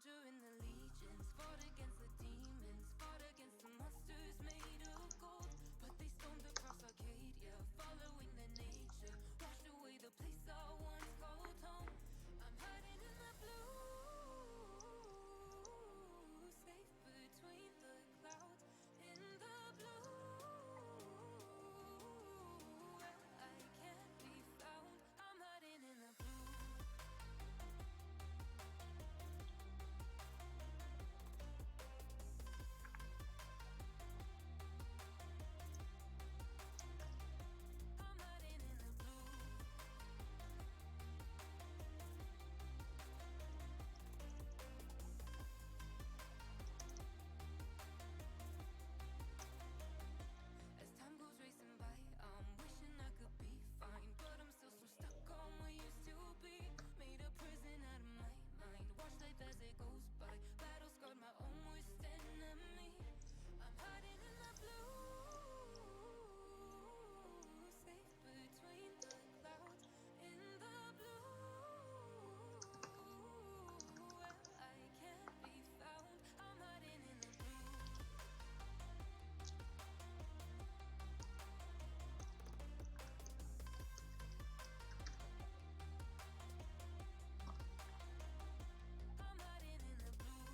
soldier in the legions, fought against the demons, fought against the monsters made of gold. But they stormed across Arcadia, following their nature, washed away the place I once called home. I'm hiding in the blue, safe between the clouds, in the blue, where I can't be found. I'm hiding in the blue. I'm hiding in the blue. As time goes racing by, I'm wishing I could be fine, but I'm still so stuck on what used to be. Made a prison out of my mind, watch life as it goes by. Battle scarred my own worst enemy. I'm hiding in the blue, safe between the clouds, in the blue, where I can't be found. I'm hiding in the blue. I'm hiding in the blue.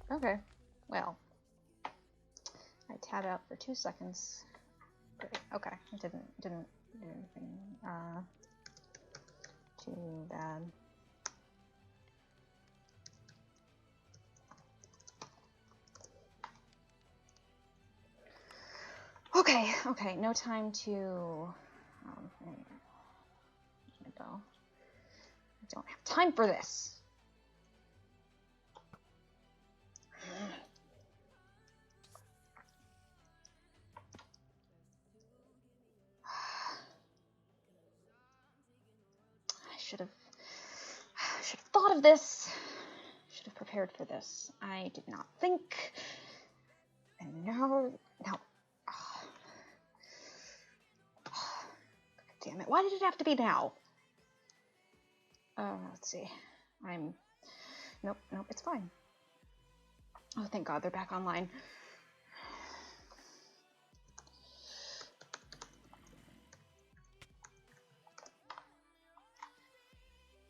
Okay, well, I tab out for 2 seconds. Great. Okay, it didn't do anything too bad. Okay, no time to I don't have time for this. I should have thought of this. Should have prepared for this. I did not think. And now. Damn it! Why did it have to be now? Let's see. Nope, it's fine. Oh, thank God they're back online.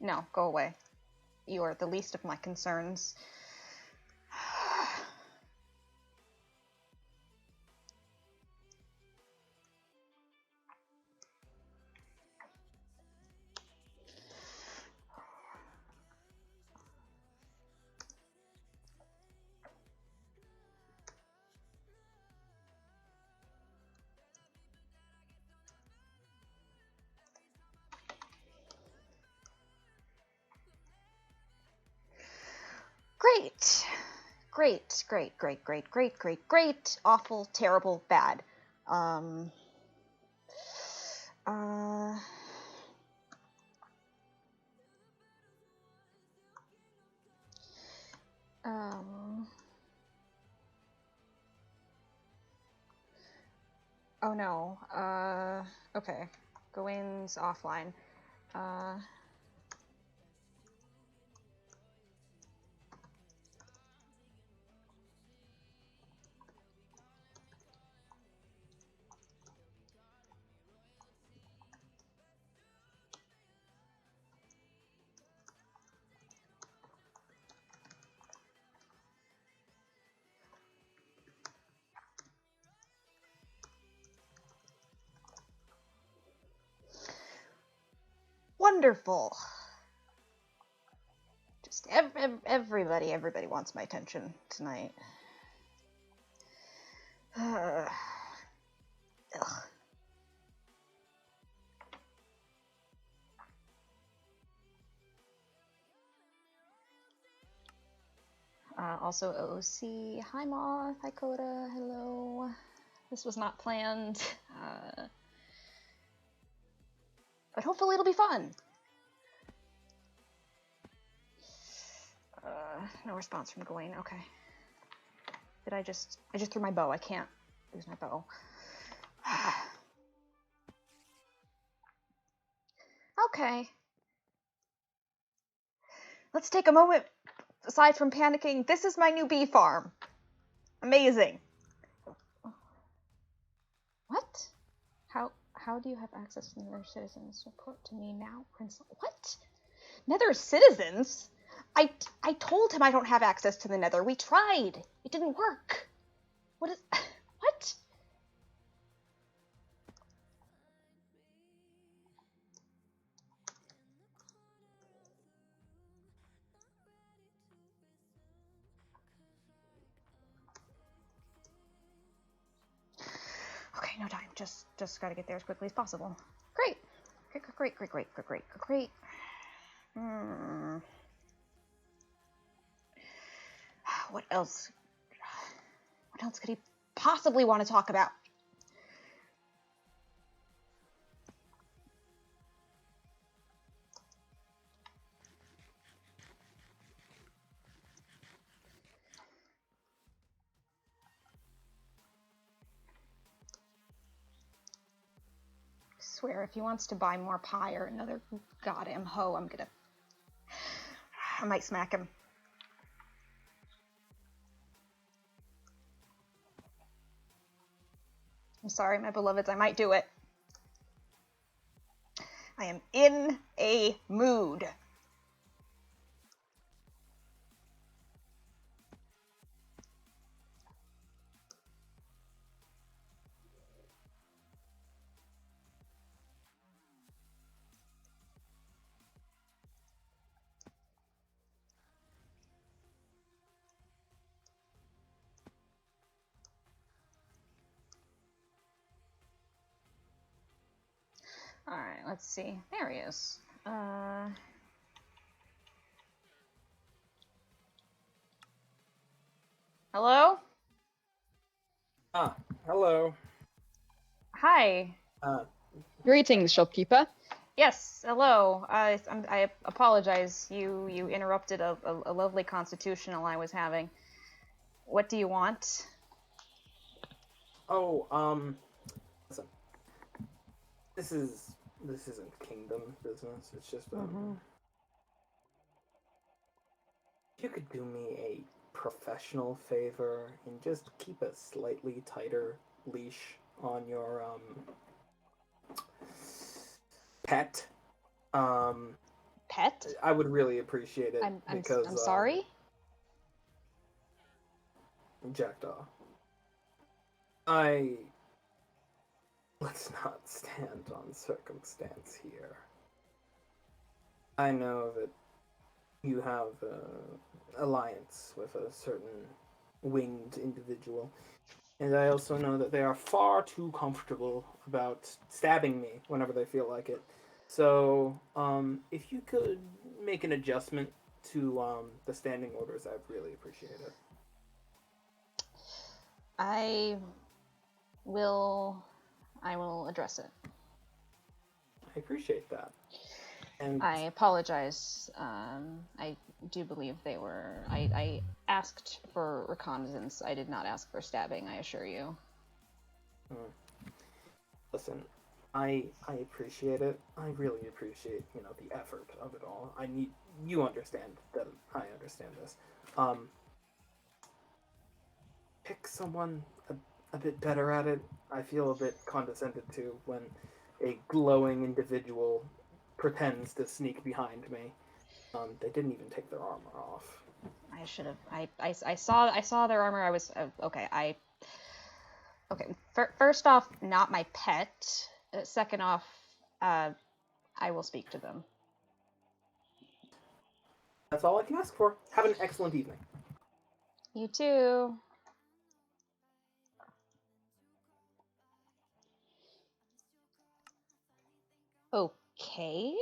No, go away. You are the least of my concerns. Great. Great, great, great, great, great, great, great, awful, terrible, bad. Um, oh no, okay, Gawain's offline. Wonderful. Just everybody wants my attention tonight. Ugh. Also OC, hi Moth, hi Coda, hello. This was not planned, but hopefully it'll be fun. No response from Gawain, okay. I just threw my bow, I can't lose my bow. Okay. Let's take a moment, aside from panicking. This is my new bee farm. Amazing. What? How do you have access to Nether citizens? Report to me now, Prince. What? Nether citizens? I told him I don't have access to the Nether. We tried. It didn't work. What is... What? Okay, no time. Just gotta get there as quickly as possible. Great. Great. What else? What else could he possibly want to talk about? I swear, if he wants to buy more pie or another goddamn hoe, I might smack him. I'm sorry, my beloveds, I might do it. I am in a mood. Alright, let's see. There he is. Hello? Hello. Hi. Greetings, shopkeeper. Yes, hello. I apologize. You interrupted a lovely constitutional I was having. What do you want? Oh, listen. This isn't kingdom business. It's just if you could do me a professional favor and just keep a slightly tighter leash on your pet. Pet? I would really appreciate it. I'm sorry? Jackdaw. Let's not stand on circumstance here. I know that you have an alliance with a certain winged individual, and I also know that they are far too comfortable about stabbing me whenever they feel like it. So, if you could make an adjustment to the standing orders, I'd really appreciate it. I will address it. I appreciate that. And I apologize. I do believe they were. I asked for reconnaissance. I did not ask for stabbing, I assure you. Listen, I appreciate it. I really appreciate, the effort of it all. You understand that I understand this. Pick someone a bit better at it. I feel a bit condescended to when a glowing individual pretends to sneak behind me. They didn't even take their armor off. I should have. I saw their armor. I was okay. Okay. First off, not my pet. Second off, I will speak to them. That's all I can ask for. Have an excellent evening. You too. Okay.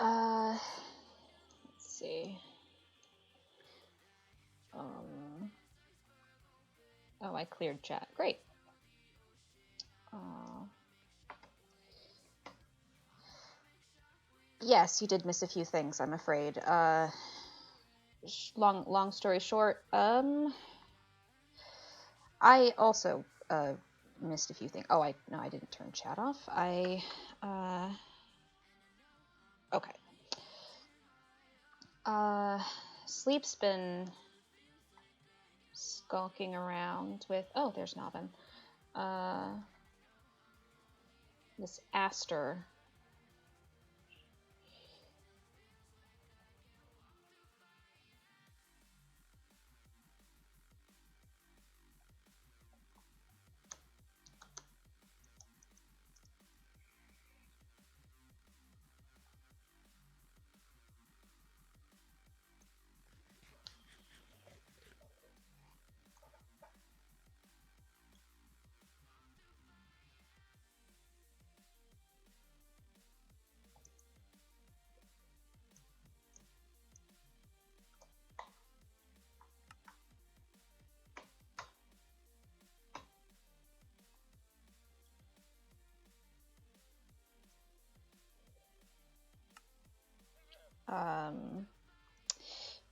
Let's see. Oh, I cleared chat. Great. Yes, you did miss a few things, I'm afraid. Long story short, I also missed a few things. Oh, I didn't turn chat off. Okay. Sleep's been skulking around with. Oh, there's Nobbin. This Aster.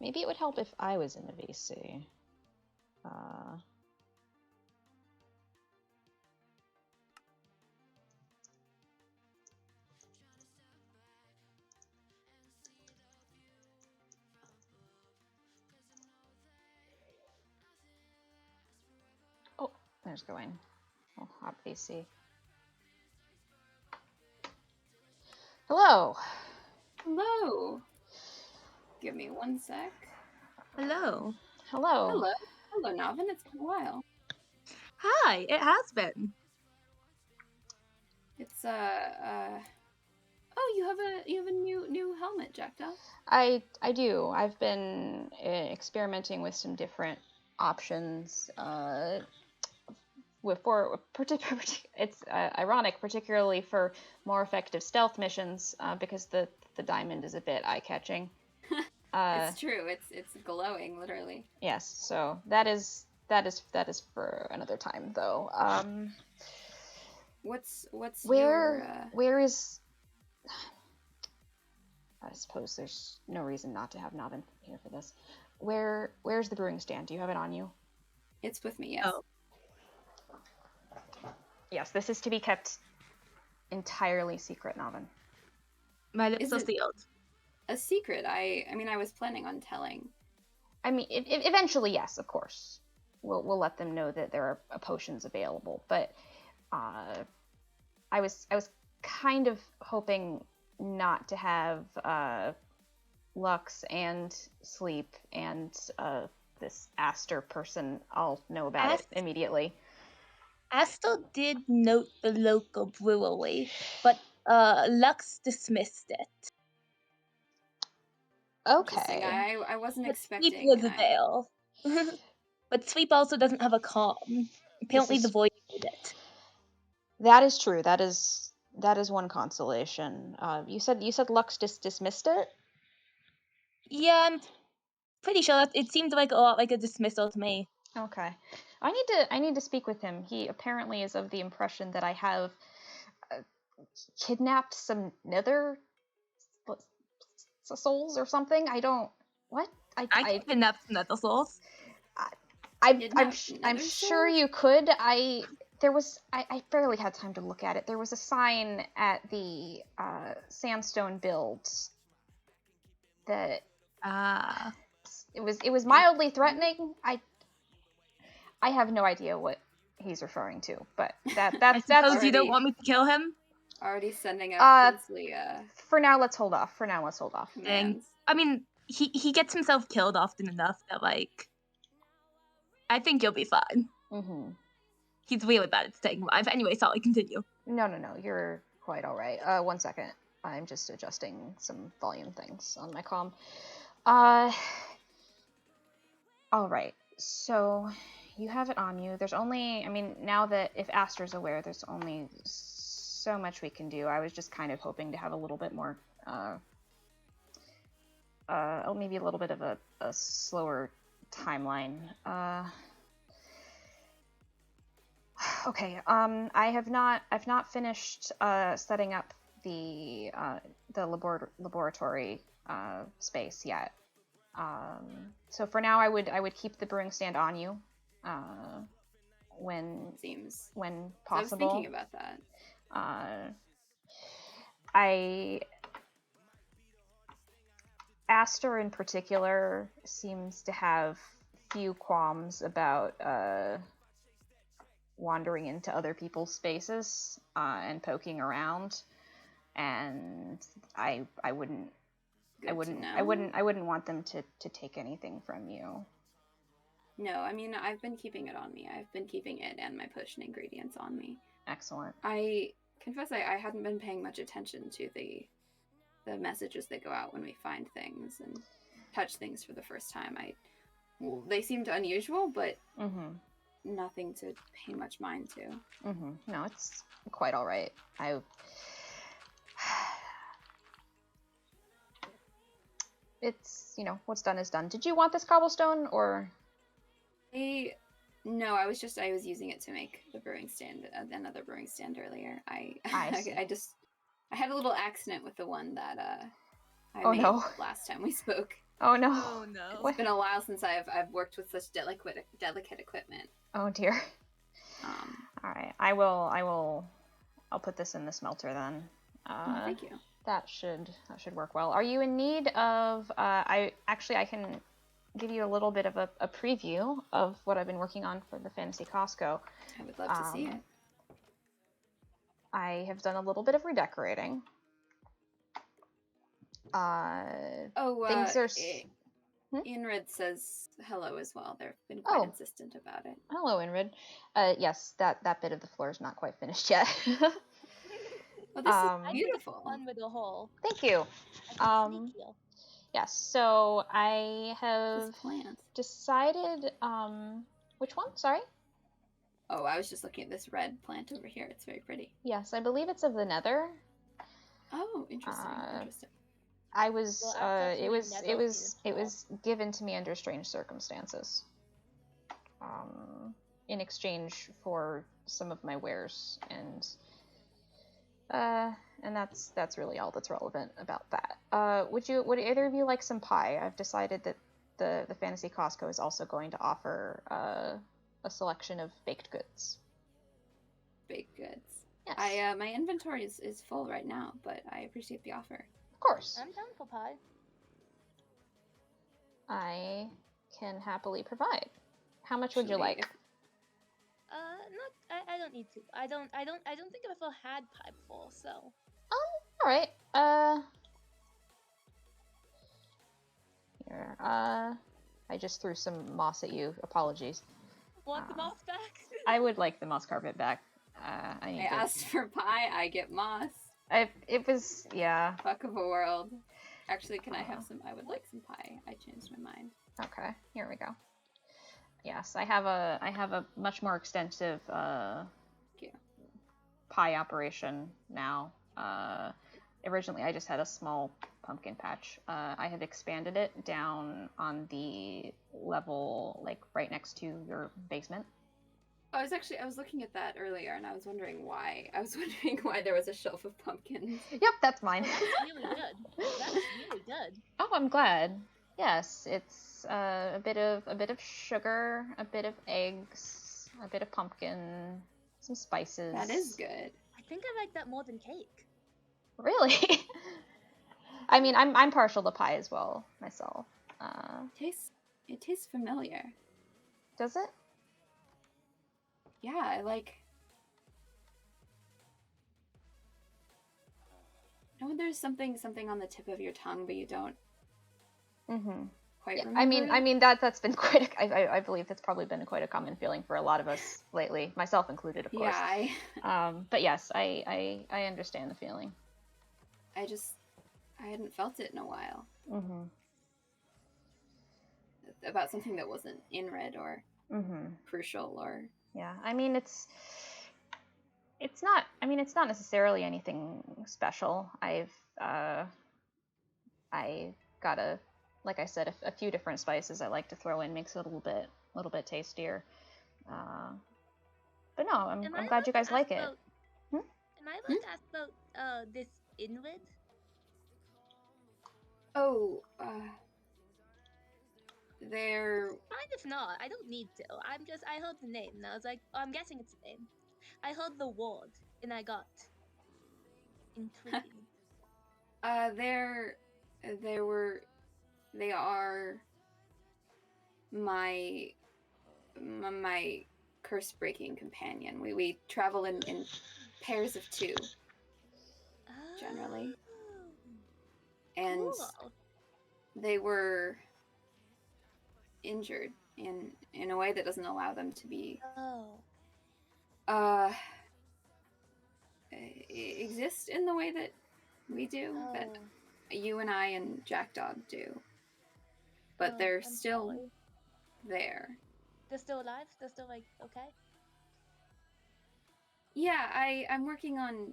Maybe it would help if I was in the VC. Oh, there's going. Oh, hot VC. Hello. Hello. Give me one sec. Hello. Hello. Hello. Hello, Navin. It's been a while. Hi, it has been. It's oh, you have a new helmet, Jackdaw. I do. I've been experimenting with some different options. It's ironic, particularly for more effective stealth missions, because the diamond is a bit eye-catching. It's true. It's glowing, literally. Yes. So that is for another time, though. What's where is? I suppose there's no reason not to have Navin here for this. Where's the brewing stand? Do you have it on you? It's with me, yes. Oh. Yes, this is to be kept entirely secret, Navin. My lips Is are it- sealed. A secret. I mean, I was planning on telling. I mean, eventually, yes, of course. We'll let them know that there are potions available, but I was kind of hoping not to have Lux and Sleep and this Aster person all know about it immediately. Astor did note the local brewery, but Lux dismissed it. Interesting. Okay. I wasn't But expecting. Sweep was there. But Sweep also doesn't have a comm. Apparently is- the void did it. That is true. That is one consolation. You said Lux dismissed it? Yeah, I'm pretty sure it seemed like a lot like a dismissal to me. Okay. I need to speak with him. He apparently is of the impression that I have kidnapped some nether souls or something. I don't. What? I kidnapped Nether Souls. I'm sure you could. I barely had time to look at it. There was a sign at the sandstone builds that it was mildly threatening. I have no idea what he's referring to, but that's I suppose already- you don't want me to kill him? Already sending out princely For now, let's hold off. commands. I mean, he gets himself killed often enough that, like, I think you'll be fine. Mm-hmm. He's really bad at staying alive. Anyway, sorry, continue. No, you're quite all right. 1 second. I'm just adjusting some volume things on my comm. All right. So you have it on you. There's only, I mean, now that if Aster's aware, there's only so much we can do. I was just kind of hoping to have a little bit more, maybe a little bit of a slower timeline. Okay. I've not finished setting up the laboratory space yet. So for now, I would keep the brewing stand on you, when possible. I was thinking about that. Aster in particular seems to have few qualms about wandering into other people's spaces and poking around, and I wouldn't want them to take anything from you. No, I mean, I've been keeping it on me. I've been keeping it and my potion ingredients on me. Excellent. I confess I hadn't been paying much attention to the messages that go out when we find things and touch things for the first time. They seemed unusual, but nothing to pay much mind to. No, it's quite all right. It's, what's done is done. Did you want this cobblestone, or? No, I was using it to make the brewing stand, another brewing stand earlier. I see. I had a little accident with the one that I Oh, made no. last time we spoke. Oh no. Oh no. What? It's been a while since I've worked with such delicate equipment. Oh dear. Um, All right. I'll put this in the smelter then. thank you. That should work well. Are you in need of? I can give you a little bit of a preview of what I've been working on for the Fantasy Costco. I would love to see it. I have done a little bit of redecorating. Things are. Inred says hello as well. They've been quite insistent about it. Hello, Inrid. Yes, that bit of the floor is not quite finished yet. Well, this I is think beautiful. it's fun with the hole. Thank you. I can sneak you. Yes, so I have This plant. decided. Which one? Sorry. Oh, I was just looking at this red plant over here. It's very pretty. Yes, I believe it's of the Nether. Oh, interesting. Interesting. I was. Well, It was given to me under strange circumstances. In exchange for some of my wares, and that's really all that's relevant about that. Would either of you like some pie? I've decided that the Fantasy Costco is also going to offer a selection of baked goods. Baked goods. Yes. My inventory is full right now, but I appreciate the offer. Of course. I'm down for pie. I can happily provide. How much would you Actually, like? I don't need to. I don't think I've ever had pie before, so. All right. Here. I just threw some moss at you. Apologies. Want the moss back? I would like the moss carpet back. I asked for pie, I get moss. It was, yeah. Fuck of a world. Actually, can I have some? I would like some pie. I changed my mind. Okay, here we go. Yes, I have a much more extensive pie operation now. Originally, I just had a small pumpkin patch. I have expanded it down on the level, like right next to your basement. I was looking at that earlier, and I was wondering why. There was a shelf of pumpkins. Yep, that's mine. That's really good. That's really good. Oh, I'm glad. Yes, it's a bit of sugar, a bit of eggs, a bit of pumpkin, some spices. That is good. I think I like that more than cake. Really? I mean, I'm partial to pie as well myself. It tastes familiar. Does it? Yeah, I like. You know when there's something on the tip of your tongue, but you don't quite Yeah, remember. I mean that's been quite. I believe that's probably been quite a common feeling for a lot of us lately, myself included, of course. Yeah. But yes, I understand the feeling. I hadn't felt it in a while. About something that wasn't Inred or crucial or. Yeah, I mean it's not. I mean it's not necessarily anything special. I got like I said, a few different spices I like to throw in, makes it a little bit tastier. But no, I'm glad you guys like it. Am I allowed to ask about this Inrid? Oh, they're Fine if not. I don't need to. I heard the name and I was like, oh, I'm guessing it's a name. I heard the word and I got intrigued. they are my curse breaking companion. We travel in pairs of two generally. And Cool. they were injured in a way that doesn't allow them to be exist in the way that we do, that you and I and Jackdog do. But they're still there. They're still alive? They're still like okay? Yeah, I'm working on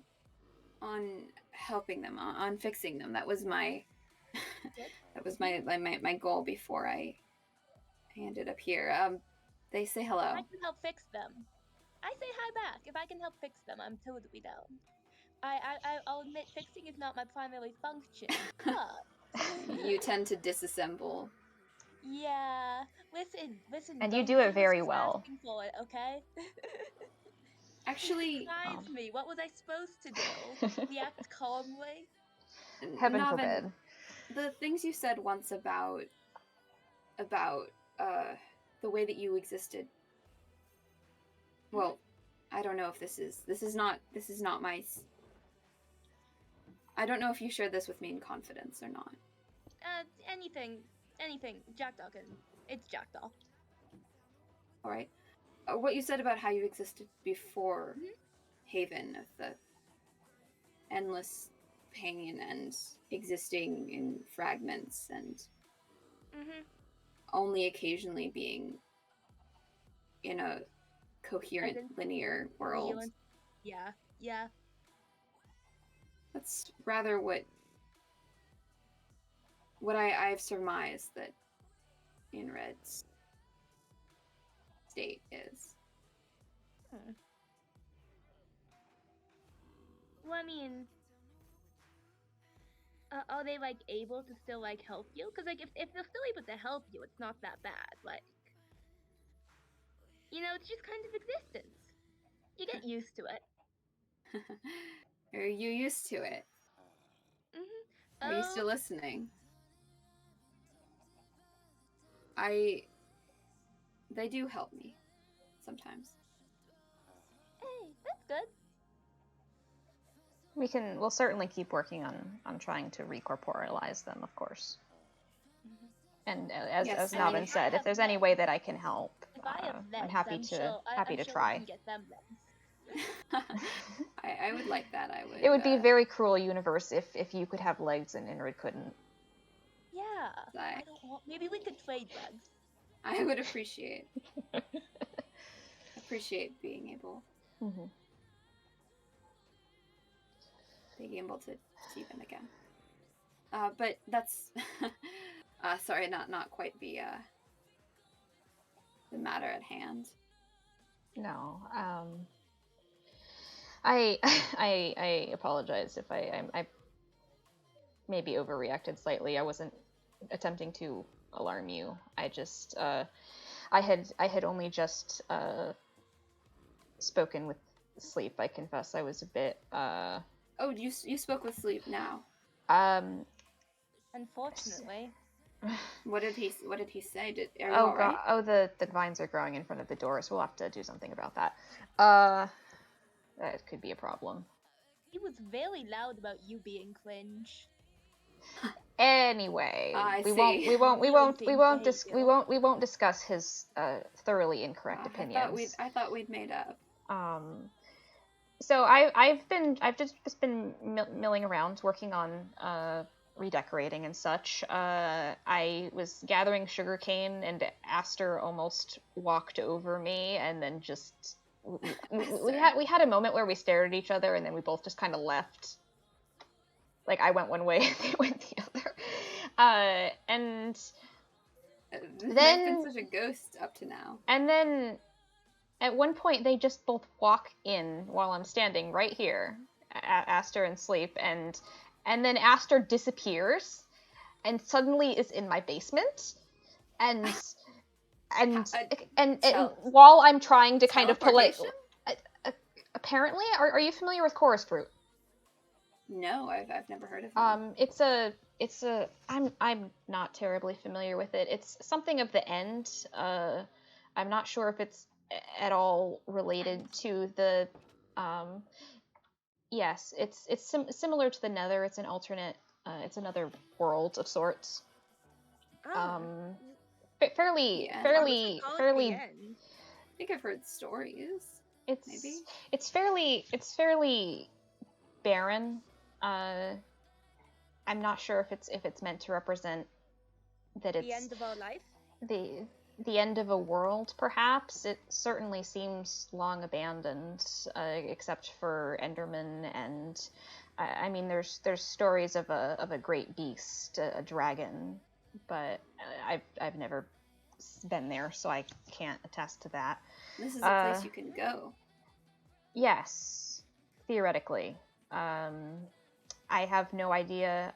helping them, on fixing them. That was my my goal before I ended up here. They say hello. I can help fix them. I say hi back. If I can help fix them, I'm totally down. I'll admit fixing is not my primary function, but You tend to disassemble. Yeah. Listen. And you don't do it was very just well. asking for it, okay? Actually, Surprise me. What was I supposed to do? React calmly? Heaven Navin, forbid. the things you said once about the way that you existed. Well, I don't know if this is not my. I don't know if you shared this with me in confidence or not. Anything. Jackdaw can. It's Jackdaw. All right. What you said about how you existed before Haven, of the endless pain and existing in fragments and only occasionally being in a coherent, linear world. Yeah. That's rather what I've surmised that Inred's state is. Well, I mean, are they like able to still like help you? Because like if they're still able to help you, it's not that bad. Like, it's just kind of existence. You get used to it. Are you used to it? Are you still listening? They do help me sometimes. Hey, that's good. We'll certainly keep working on trying to recorporalize them, of course. And as Navin said, if there's any way that I can help, I'm happy to try. We can get them legs. I would like that. I would. It would be a very cruel universe if you could have legs and Inrid couldn't. Yeah. I don't want. Maybe we could trade legs. I would appreciate being able to see them again. But that's sorry, not quite the matter at hand. No. I apologize if I maybe overreacted slightly. I wasn't attempting to alarm you. I just I had only just spoken with Sleep. I confess I was a bit Oh, you spoke with Sleep now. Unfortunately. What did he say? Are you all right? Oh, the vines are growing in front of the door, so we'll have to do something about that. That could be a problem. He was very loud about you being cringe. Anyway, we won't discuss his thoroughly incorrect opinions. I thought we'd made up. So I've just been milling around working on redecorating and such. I was gathering sugarcane and Aster almost walked over me and then just we had a moment where we stared at each other and then we both just kind of left. Like I went one way and they went the other. And then been such a ghost up to now. And then at one point they just both walk in while I'm standing right here, Aster and Sleep, and then Aster disappears and suddenly is in my basement and while I'm trying to kind of pull it. Apparently, are you familiar with Chorus Root? No, I've never heard of it. It's a I'm not terribly familiar with it. It's something of the end. I'm not sure if it's at all related to the yes, it's similar to the Nether. It's an alternate it's another world of sorts. Fairly I think I've heard stories. It's fairly barren. I'm not sure if it's meant to represent that it's the end of our life. The end of a world, perhaps. It certainly seems long abandoned, except for Enderman, and I mean, there's stories of a great beast, a dragon, but I've never been there, so I can't attest to that. This is a place you can go. Yes, theoretically. I have no idea.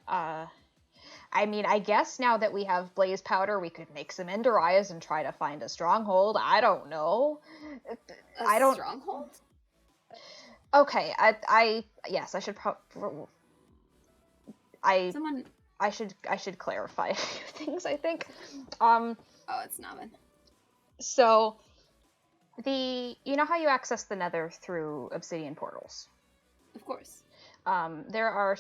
I mean, I guess now that we have blaze powder, we could make some ender eyes and try to find a stronghold. I don't know. I don't. Stronghold? Okay, yes, I should probably. Someone. I should clarify a few things, I think. Oh, it's Navin. So you know how you access the Nether through obsidian portals? Of course. There are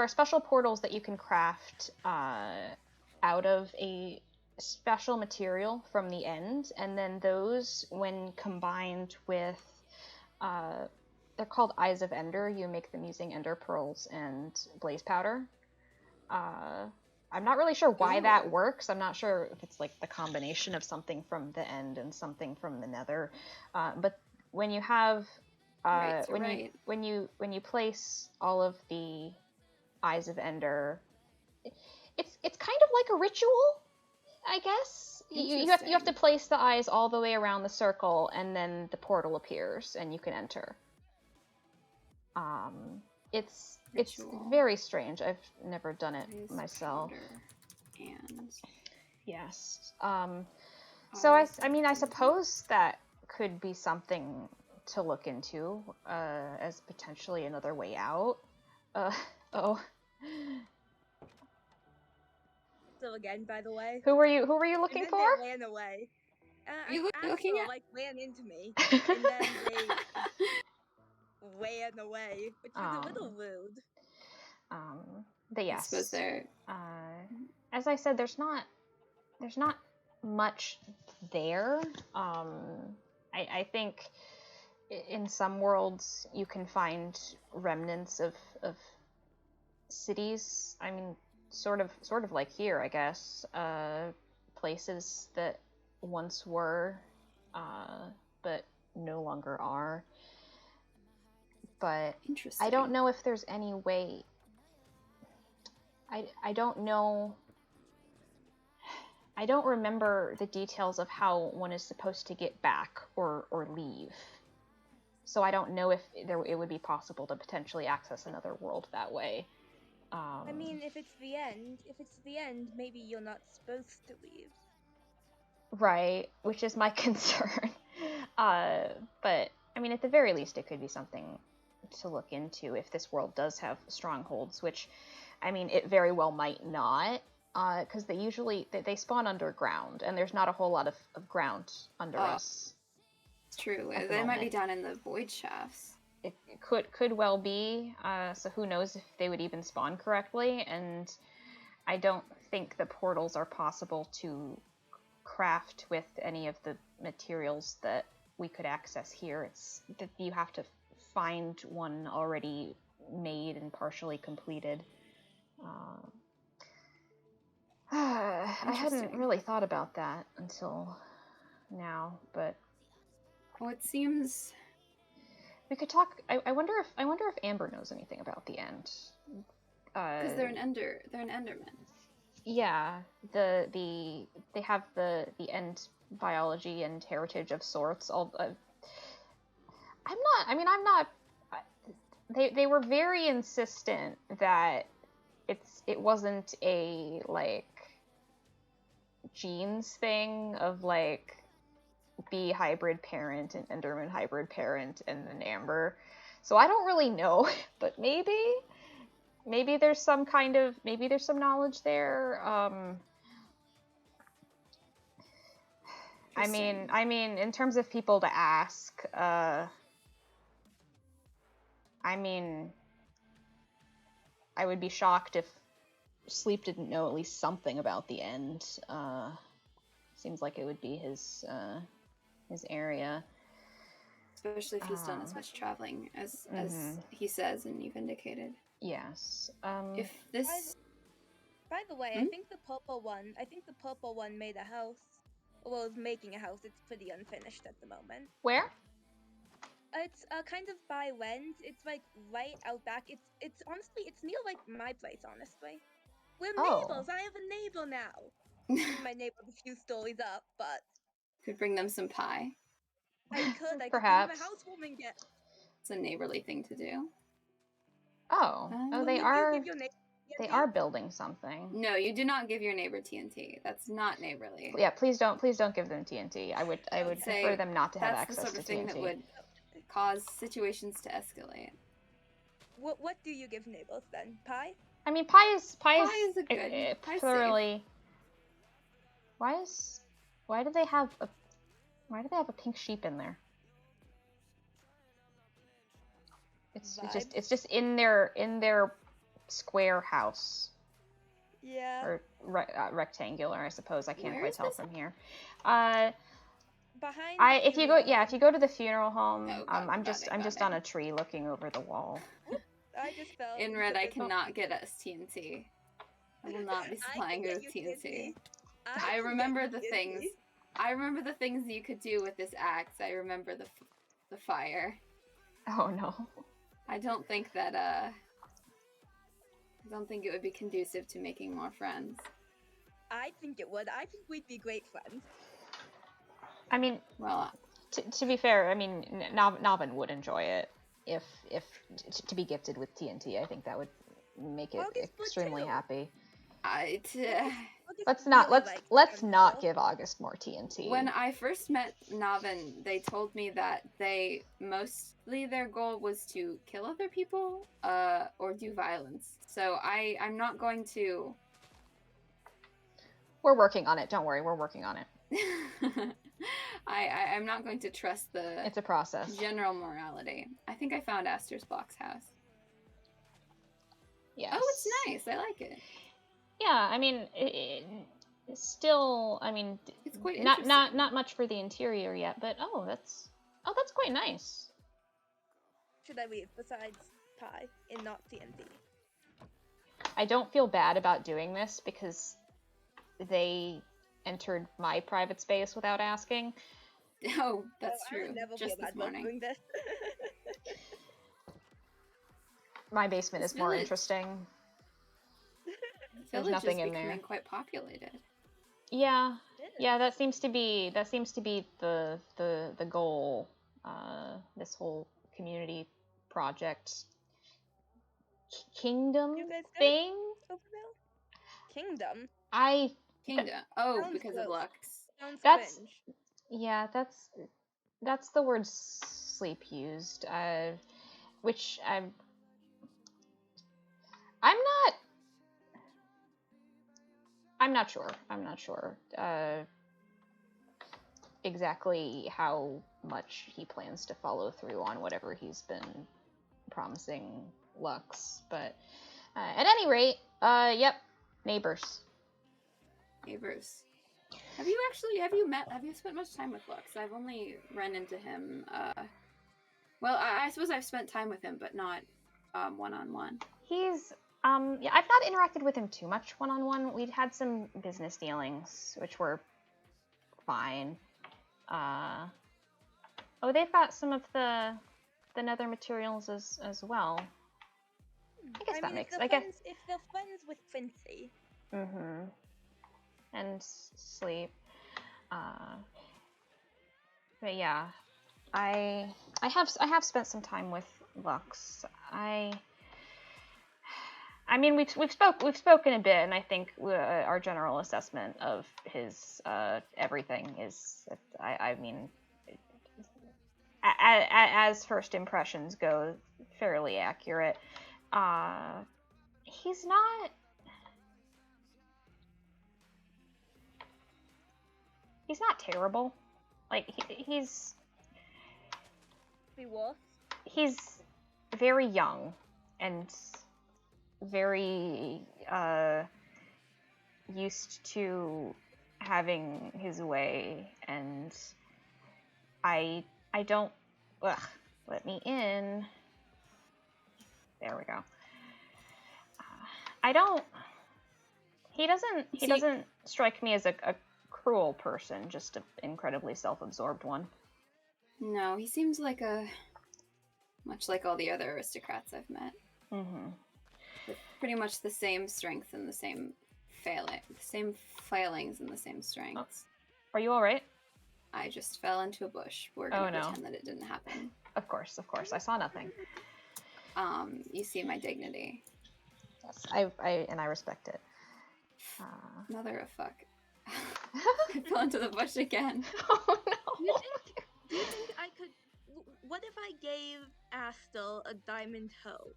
special portals that you can craft out of a special material from the end, and then those, when combined with they're called Eyes of Ender, you make them using ender pearls and blaze powder. I'm not really sure why that works. I'm not sure if it's like the combination of something from the end and something from the Nether. But when you have when you place all of the Eyes of Ender, it's kind of like a ritual, I guess. You have to place the eyes all the way around the circle, and then the portal appears, and you can enter. It's very strange. I've never done it myself. And yes. So I mean, I suppose that could be something to look into as potentially another way out. Oh. So again, by the way, who were you looking and then for? They ran away. You looking at? Like ran into me, and then they ran away, which was a little rude. But yes. I suppose they're... as I said, there's not much there. I think in some worlds you can find remnants of cities. I mean, sort of like here, I guess. Places that once were, but no longer are. But I don't know if there's any way. I don't know. I don't remember the details of how one is supposed to get back or leave. So I don't know if it would be possible to potentially access another world that way. I mean, if it's the end, maybe you're not supposed to leave. Right, which is my concern. But I mean, at the very least, it could be something to look into if this world does have strongholds, which, I mean, it very well might not, because they spawn underground, and there's not a whole lot of ground under us. It's true. They might be down in the void shafts. It could well be. So who knows if they would even spawn correctly? And I don't think the portals are possible to craft with any of the materials that we could access here. It's that you have to find one already made and partially completed. I hadn't really thought about that until now, but it seems we could talk. I wonder if Amber knows anything about the end. Because they're an Enderman. Yeah, they have the end biology and heritage of sorts. I'm not. They were very insistent that it wasn't a like genes thing of like bee hybrid parent and Enderman hybrid parent and then Amber. So I don't really know, but maybe there's some knowledge there. I mean, in terms of people to ask, I mean, I would be shocked if Sleep didn't know at least something about the end. Seems like it would be his area. Especially if he's done as much traveling as he says and you've indicated. Yes. If this... By the way, I think the purple one made a house. Well, is making a house. It's pretty unfinished at the moment. Where? It's kind of by Wend. It's like right out back. It's honestly, it's near like my place. Honestly, we're neighbors. I have a neighbor now. My neighbor a few stories up, but could bring them some pie. I could Perhaps. Bring them a housewarming gift. It's a neighborly thing to do. Oh, they are. Give your neighbor They are building something. No, you do not give your neighbor TNT. That's not neighborly. Yeah, please don't give them TNT. I would say prefer them not to have That's access the sort to of thing TNT. that would cause situations to escalate. What do you give neighbors then? Pie? I mean, pie is a good. Pie's thoroughly. Why do they have a pink sheep in there? It's just in their square house. Yeah. Or rectangular, I suppose. I can't Where quite is tell this? from here. Behind. If you go to the funeral home, Oh, got I'm it, just got it. on a tree looking over the wall. I just fell. In into red, I the- cannot get us TNT. I will not be I supplying can you get with you TNT. I I can get remember you the TNT. things. I remember the things you could do with this axe. I remember the fire. Oh no. I don't think that I don't think it would be conducive to making more friends. I think it would. I think we'd be great friends. I mean, Well, to be fair, I mean, Navin would enjoy it if to be gifted with TNT. I think that would make it August would extremely too. happy. August Let's really not likes give August more TNT. when I first met Navin, they told me that their goal was to kill other people, or do violence. So I'm not going to. We're working on it. Don't worry, we're working on it. I'm not going to trust the It's a process. general morality. I think I found Aster's box house. Yes. Oh, it's nice. I like it. Yeah, I mean, it's still, I mean, It's quite not interesting. not much for the interior yet, but that's quite nice. Should I leave besides pie and not TNT? I don't feel bad about doing this because they entered my private space without asking. Oh, that's I true. would never Just feel bad this about morning. doing this. My basement This is more village- interesting. Village nothing is in there. becoming quite populated. Yeah, that seems to be the goal. This whole community project kingdom You guys good? thing. Over there? Kingdom. Kingdom. Oh, Sounds because of gross. Lux. Sounds That's- cringe. Yeah, that's the word Sleep used. Which I'm not sure. I'm not sure exactly how much he plans to follow through on whatever he's been promising Lux, but at any rate, yep, neighbors. Neighbors. Have you spent much time with Lux? I've only run into him, well, I suppose I've spent time with him, but not, one-on-one. He's yeah, I've not interacted with him too much one-on-one. We'd had some business dealings, which were fine. Oh, they've got some of the nether materials as well. I guess that mean, makes. if they're friends with Quincy. Mm-hmm. And Sleep. But yeah, I have spent some time with Lux. I mean, we've spoken a bit, and I think our general assessment of his everything is, I mean, as first impressions go, fairly accurate. He's not terrible. Like he's very young and very used to having his way, and I don't. Ugh, let me in. There we go. He doesn't strike me as a cruel person, just an incredibly self-absorbed one. No, he seems like much like all the other aristocrats I've met. Mm-hmm. With pretty much the same strength and the same failings and the same strengths. Are you all right? I just fell into a bush. We're gonna pretend that it didn't happen. Of course. I saw nothing. You see my dignity. Yes, I respect it. Mother of fuck. I fell into the bush again. Oh no. Do you think I could? What if I gave Astel a diamond hoe?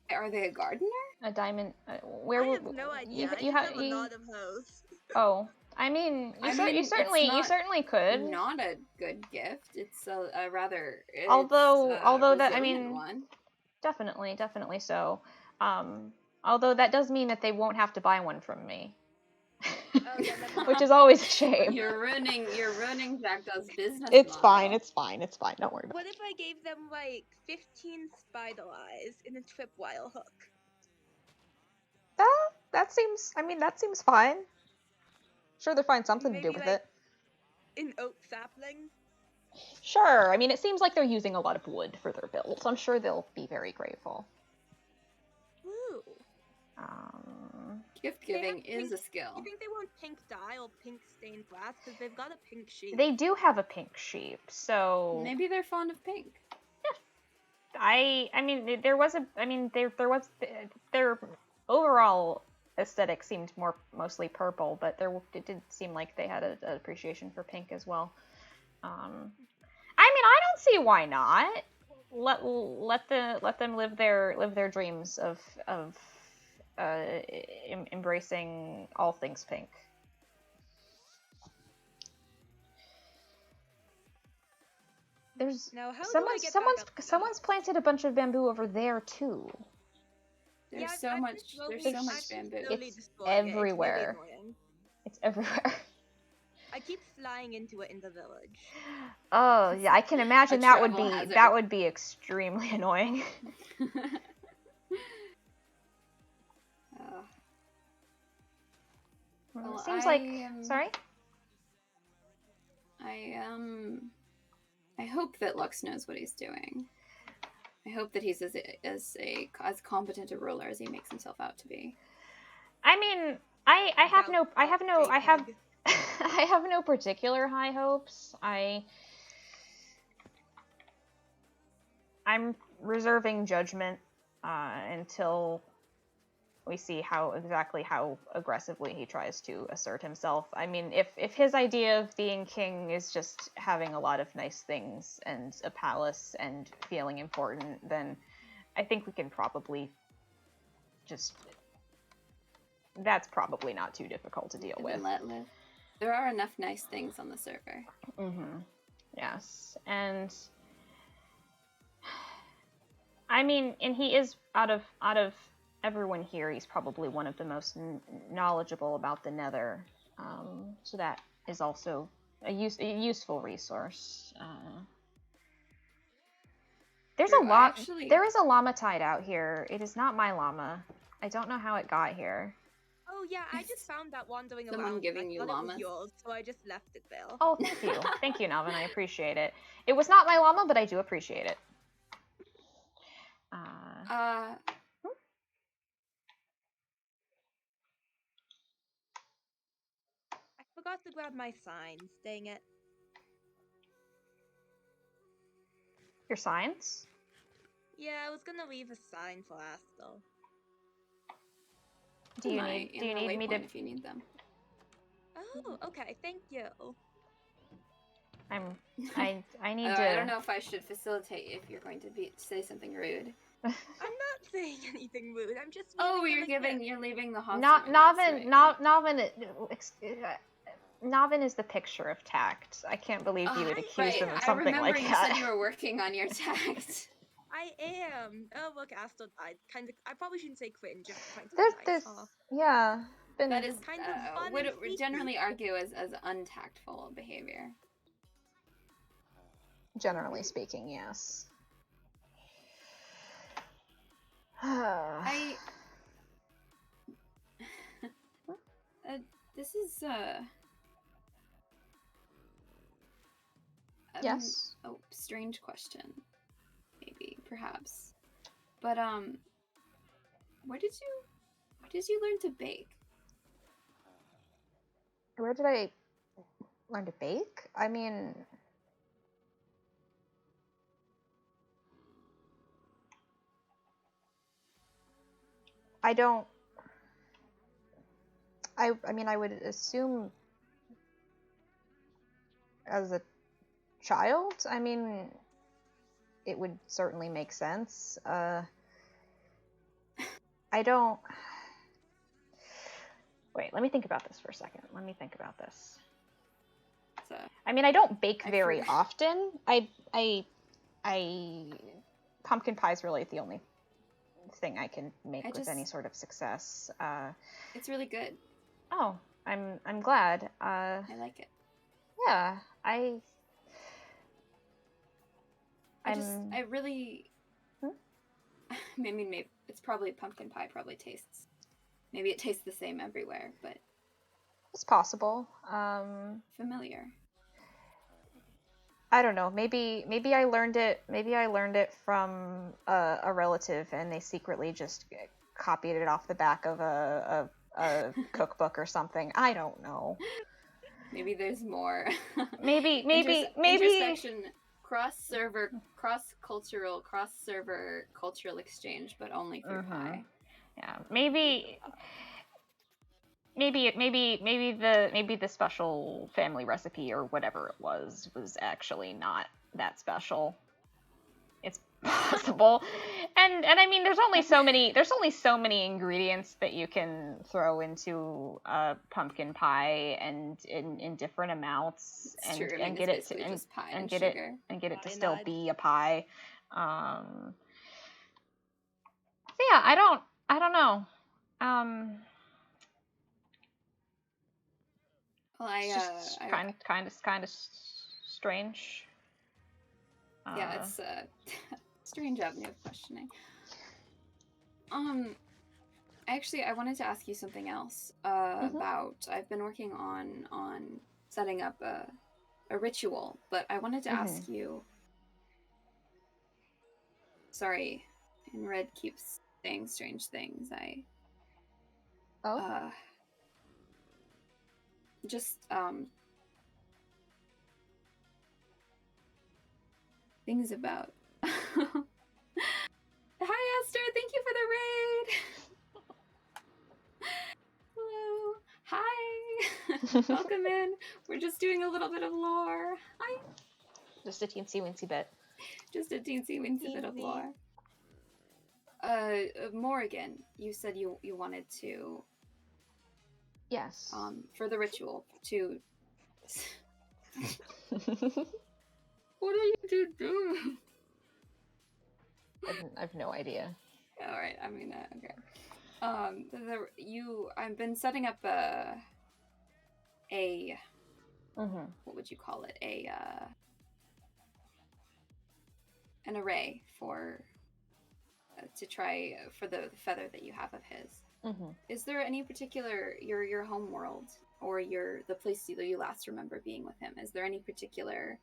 Are they a gardener? A diamond. Where I have no idea. I You just have have a lot of hoes. Oh, I mean, you certainly could. Not a good gift. It's a rather Although that, I resilient mean, one. definitely so. Although that does mean that they won't have to buy one from me. Oh, yeah, never Which mind. is always a shame. You're ruining Jackdaw's business It's model. fine. Don't worry about What it. if I gave them like 15 spider eyes in a tripwire hook? That seems fine. Sure, they'll find something to do Maybe, with like, it. An oak sapling? Sure. I mean, it seems like they're using a lot of wood for their builds. I'm sure they'll be very grateful. Woo. Gift giving is a skill. You think they want pink dye or pink stained glass? Because they've got a pink sheep. They do have a pink sheep, so Maybe they're fond of pink. I mean, there was their overall aesthetic seemed mostly purple, but it did seem like they had an appreciation for pink as well. I mean, I don't see why not. Let them live their dreams of embracing all things pink. There's now, how do I get back up to the someone's house? planted a bunch of bamboo over there too. There's I've so been much bamboo. slowly It's destroying it. everywhere. It's really annoying. It's everywhere. I keep flying into it in the village. Oh yeah, I can imagine A that travel would be extremely annoying. Well, It seems like sorry. I hope that Lux knows what he's doing. I hope that he's as competent a ruler as he makes himself out to be. I mean, I have I have no particular high hopes. I'm reserving judgment until we see how aggressively he tries to assert himself. I mean, if his idea of being king is just having a lot of nice things and a palace and feeling important, then I think we can probably just... That's probably not too difficult to deal with. Let live. There are enough nice things on the server. Mm-hmm. Yes, and... I mean, and he is out of everyone here, he's probably one of the most knowledgeable about the Nether, so that is also a useful resource. There is a llama tied out here. It is not my llama. I don't know how it got here. Oh yeah, I just found that wandering Someone around. giving you I thought llamas? it was yours, so I just left it there. Oh, thank you. Thank you, Nalvin. I appreciate it. It was not my llama, but I do appreciate it. I forgot to grab my signs, dang it. Your signs? Yeah, I was gonna leave a sign for Astel. Do you need me to... if you need them? Oh, okay, thank you. I need I to... don't know if I should facilitate if you're going to say something rude. I'm not saying anything rude. I'm just. You're leaving the hospital. Navin is the picture of tact. I can't believe you would accuse him of something like that. I remember you said you were working on your tact. I am. Oh look, Astel died. Kind of. I probably shouldn't say cringe. If trying to There's be nice. yeah. That is kind of fun would and we generally argue as untactful behavior. Generally speaking, yes. This is yes. Oh, strange question. Maybe, perhaps. But where did you learn to bake? Where did I learn to bake? I mean, I don't. I mean, I would assume as a child, I mean, it would certainly make sense. I don't. Wait, let me think about this for a second. Let me think about this. So, I mean, I don't bake very often. I pumpkin pie is really the only thing I can make with any sort of success. It's really good. Oh, I'm glad. I like it. Yeah, I really. Hmm? I mean, maybe it's probably pumpkin pie. Probably tastes. Maybe it tastes the same everywhere, but it's possible. Familiar. I don't know. Maybe I learned it. Maybe I learned it from a relative, and they secretly just copied it off the back of a cookbook or something. I don't know. Maybe there's more. Maybe intersection, cross-server, cross-cultural, cross-server cultural exchange, but only through pie. Yeah, maybe the special family recipe or whatever it was actually not that special. It's possible. And I mean, there's only so many ingredients that you can throw into a pumpkin pie, and in different amounts, and get it to to still be a pie. So yeah, I don't know. Well, it's just kind of strange. Yeah, it's a strange avenue of questioning. Actually, I wanted to ask you something else about. I've been working on setting up a ritual, but I wanted to ask you. Sorry, and Red keeps saying strange things. Just things about. Hi, Esther. Thank you for the raid. Hello. Hi. Welcome in. We're just doing a little bit of lore. Hi. Just a teensy weensy bit. Just a teensy weensy bit of lore. Morrigan, you said you wanted to. Yes. For the ritual to. What are you doing? I've no idea. All right. I mean, okay. I've been setting up a. What would you call it? An array for. To try for the feather that you have of his. Is there any particular your home world or the place that you last remember being with him? Is there any particular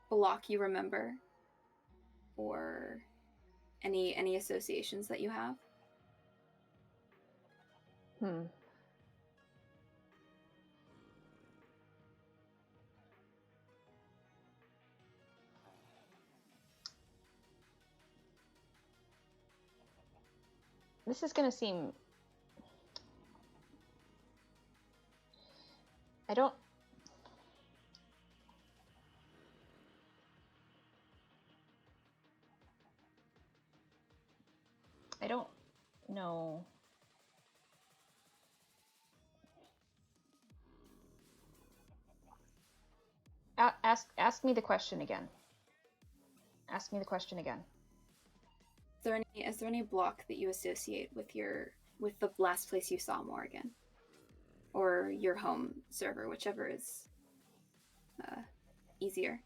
block you remember, or any associations that you have? This is gonna seem. I don't know. Ask me the question again. Ask me the question again. Is there any block that you associate with the last place you saw Morrigan, or your home server, whichever is easier?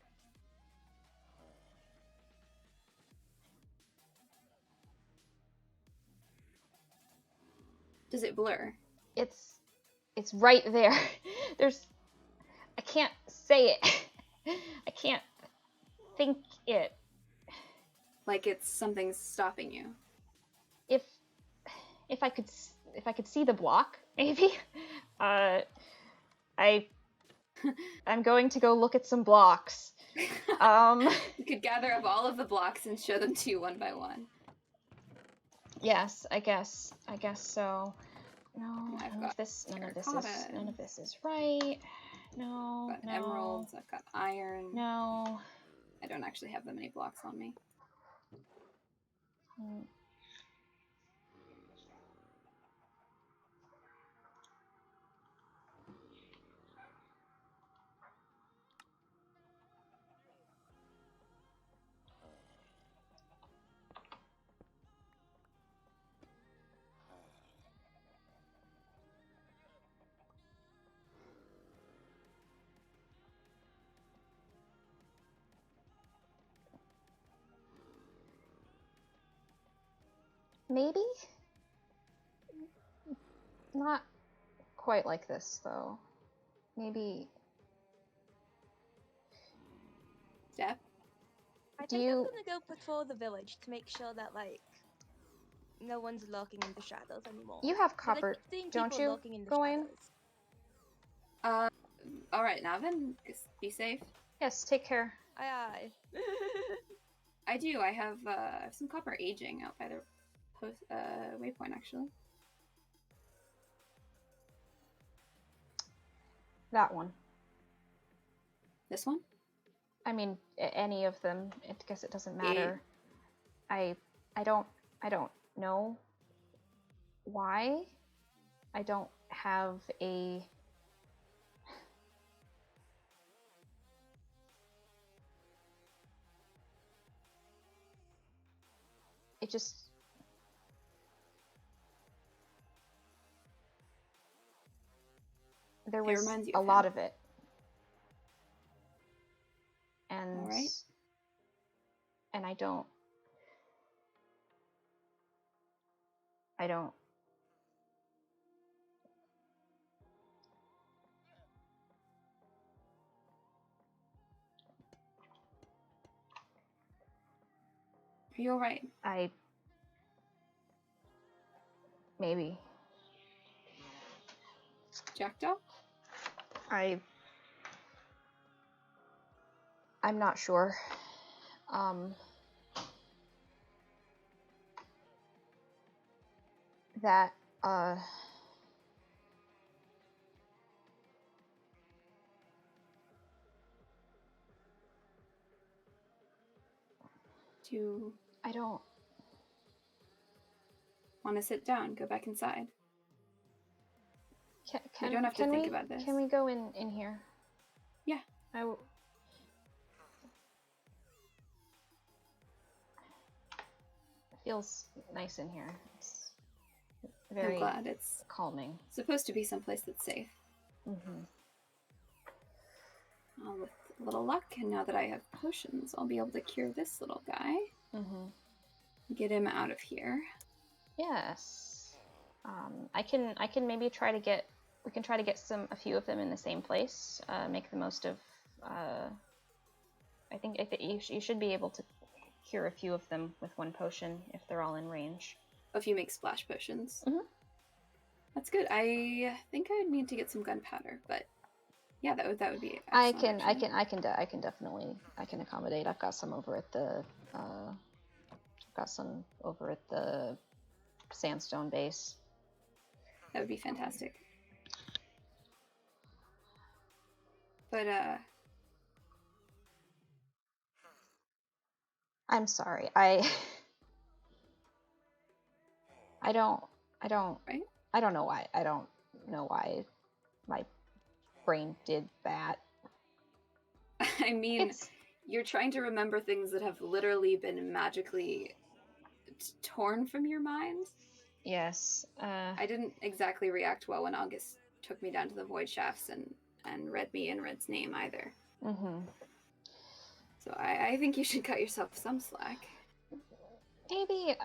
Does it blur? It's right there. I can't say it. I can't think it. Like it's something's stopping you. If I could see the block, maybe. I'm going to go look at some blocks. You could gather up all of the blocks and show them to you one by one. Yes, I guess so. No, I've none got of this terracotta is right. No, I've got no, emeralds, I've got iron. no. I don't actually have that many blocks on me. Mm. Maybe? Not quite like this, though. Maybe... Steph? I Do think you... I'm gonna go patrol the village to make sure that, like, no one's lurking in the shadows anymore. You have 'Cause I copper, keep seeing don't people you, lurking in the Gawain? shadows. Alright, now then, be safe. Yes, take care. Aye. I do, I have some copper aging out by the post waypoint, actually. That one. This one? I mean, any of them. I guess it doesn't matter. I don't know why I don't have a... It just... There was reminds you a of lot him. of it. And... Alright. And I don't... Are you alright? Maybe. Jackdaw? I'm not sure. That, I don't... Want to sit down? Go back inside. Can, you don't have to think about this. Can we go in here? Yeah. Feels nice in here. It's very I'm glad. It's calming. supposed to be someplace that's safe. Mm-hmm. With a little luck, and now that I have potions, I'll be able to cure this little guy. Mm-hmm. Get him out of here. Yes. I can maybe try to get... We can try to get a few of them in the same place. Make the most of... I think you should be able to cure a few of them with one potion if they're all in range. If you make splash potions. Mm-hmm. That's good. I think I would need to get some gunpowder, but yeah, that would be I excellent, can definitely accommodate. I've got some over at the sandstone base. That would be fantastic. But I'm sorry. I don't right? I don't know why. I don't know why my brain did that. I mean, you're trying to remember things that have literally been magically torn from your mind. Yes. I didn't exactly react well when August took me down to the void shafts and read me Inred's name either. Mm-hmm. So I think you should cut yourself some slack. Maybe,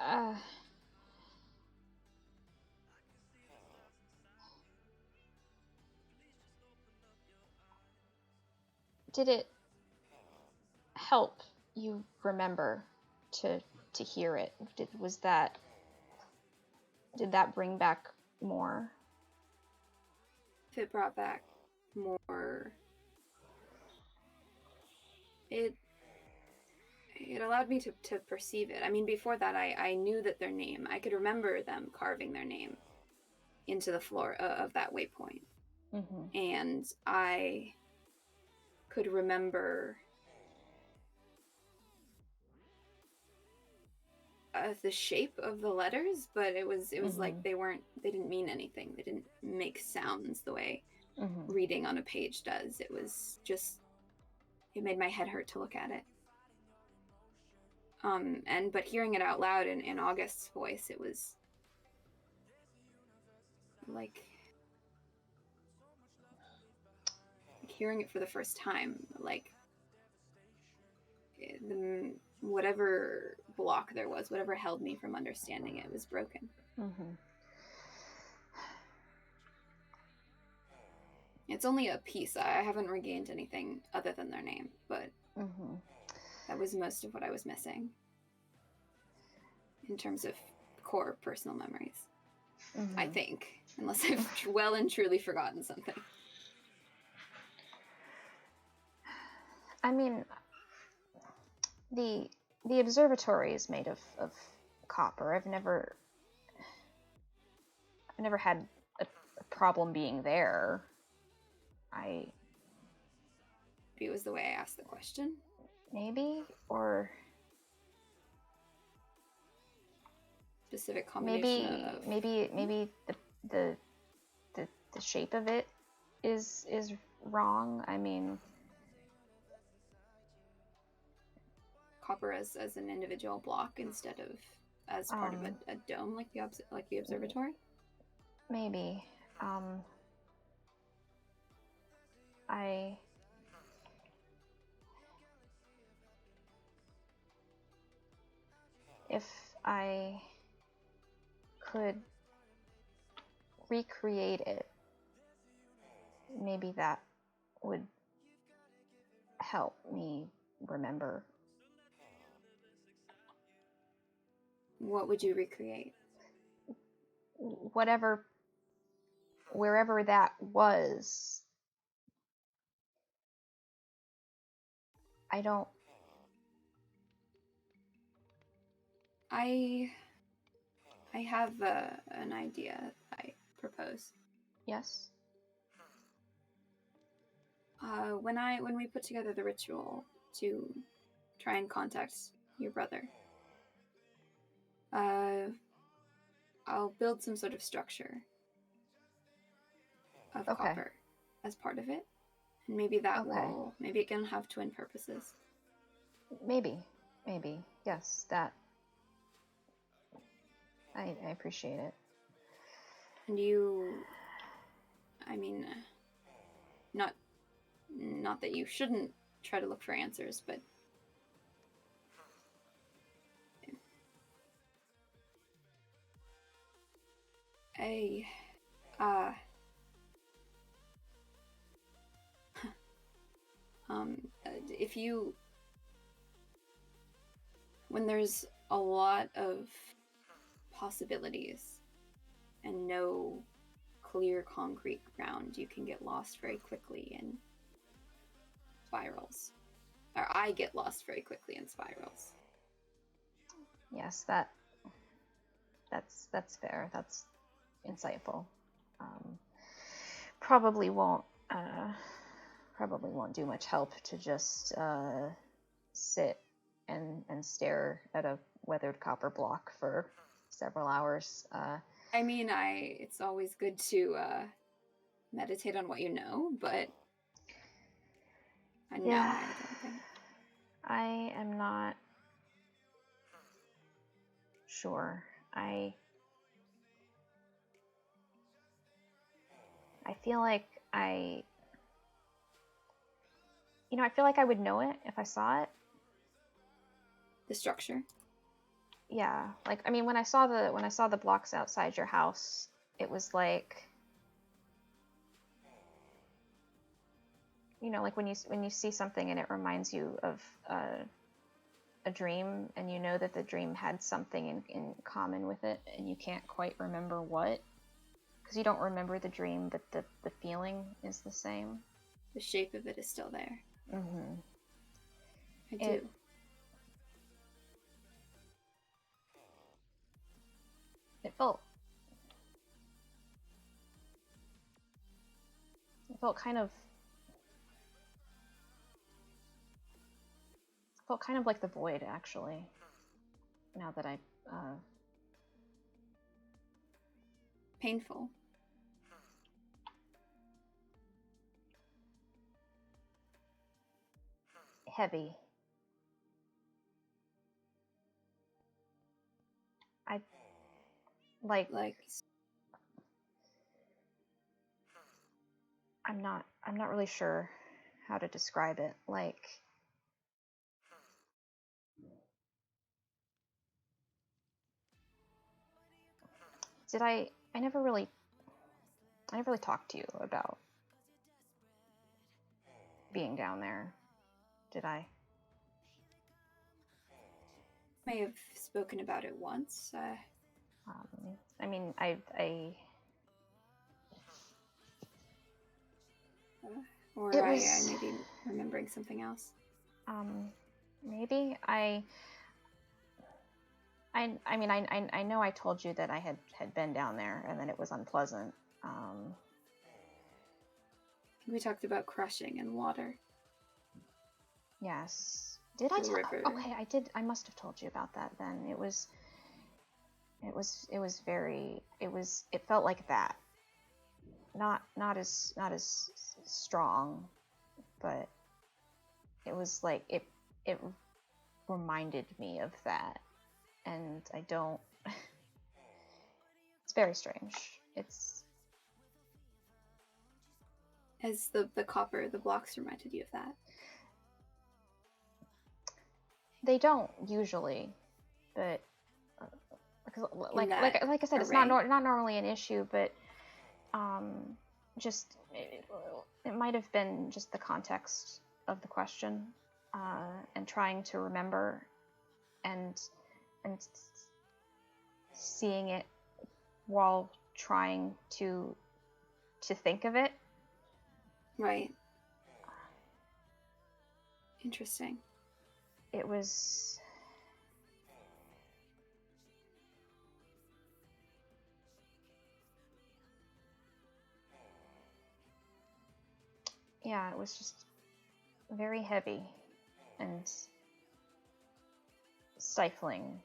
did it help you remember to hear it? Did that bring back more? If it brought back more, it it allowed me to perceive it. I mean, before that, I knew that their name, I could remember them carving their name into the floor of that waypoint. Mm-hmm. And I could remember the shape of the letters, but it was Mm-hmm. like they didn't mean anything. They didn't make sounds the way Mm-hmm. reading on a page does. It was just, it made my head hurt to look at it. But hearing it out loud in August's voice, it was like hearing it for the first time, like whatever block there was, whatever held me from understanding it, was broken. Mm-hmm. It's only a piece. I haven't regained anything other than their name, but Mm-hmm. that was most of what I was missing in terms of core personal memories. Mm-hmm. I think, unless I've well and truly forgotten something. I mean, the observatory is made of copper. I've never had a problem being there. Maybe it was the way I asked the question. Maybe, or specific combination of maybe the shape of it is wrong. I mean, copper as an individual block instead of as part of a dome like the observatory. Maybe. If I could recreate it, maybe that would help me remember. What would you recreate? Wherever that was. I have an idea I propose. Yes. When we put together the ritual to try and contact your brother, I'll build some sort of structure of copper as part of it, and maybe that maybe it can have twin purposes. Maybe, yes. That I appreciate it. And you, I mean, not that you shouldn't try to look for answers, but if you, when there's a lot of possibilities and no clear concrete ground, you can get lost very quickly in spirals. Or I get lost very quickly in spirals. Yes, that's fair. That's insightful. Probably won't do much help to just sit and stare at a weathered copper block for several hours. I mean, it's always good to meditate on what you know, but I don't think. I am not sure. I feel like I feel like I would know it if I saw it. The structure? Yeah, like, I mean, when I saw the blocks outside your house, it was like, like when you see something and it reminds you of a dream, and you know that the dream had something in common with it, and you can't quite remember what, because you don't remember the dream, but the feeling is the same. The shape of it is still there. Mm-hmm. I do. felt kind of like the void, actually. Now that I Painful. heavy. I like I'm not really sure how to describe it. Like, I never really talked to you about being down there, did I? May have spoken about it once. I mean, or it I was- may be remembering something else. Maybe I mean, I know I told you that I had been down there and that it was unpleasant. We talked about crushing and water. Yes. Did I The tell? river. Okay, I did. I must have told you about that then. It felt like that. Not as strong, but it was like it reminded me of that. And I don't it's very strange. It's As the copper, the blocks reminded you of that. they don't usually, but because like I said, it's array? not normally an issue, but just it might have been just the context of the question, and trying to remember and seeing it while trying to think of it. Right. Interesting. It was yeah, it was just very heavy and stifling,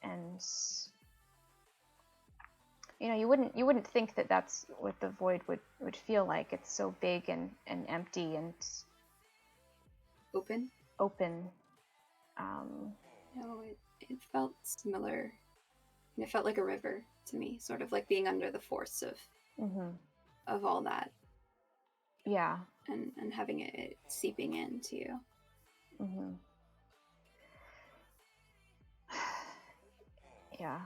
and you wouldn't think that that's what the void would feel like. It's so big and empty and Open? No, it felt similar. It felt like a river to me, sort of like being under the force of all that. Yeah. And having it seeping into you. Yeah,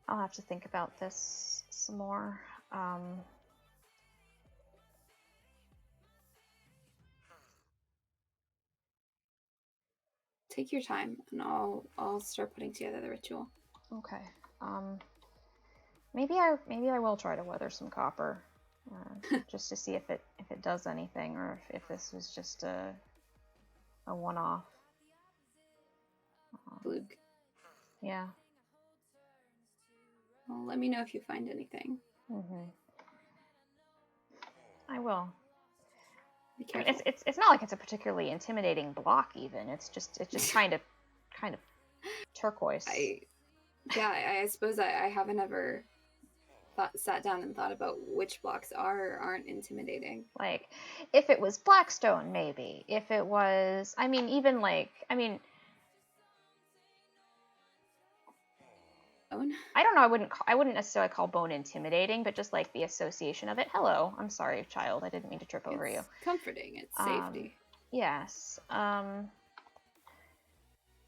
I'll have to think about this some more. Take your time, and I'll start putting together the ritual. Okay. Maybe I will try to weather some copper, just to see if it does anything, or if this was just a one-off. Fluke. Yeah. Well, let me know if you find anything. I will. Be careful. It's not like it's a particularly intimidating block. Even it's just kind of turquoise. I suppose I haven't ever sat down and thought about which blocks are or aren't intimidating. Like, if it was Blackstone, maybe. If it was, I mean, Bone? I don't know. I wouldn't necessarily call bone intimidating, but just like the association of it. Hello, I'm sorry, child. I didn't mean to trip over you. It's comforting. It's safety. Yes.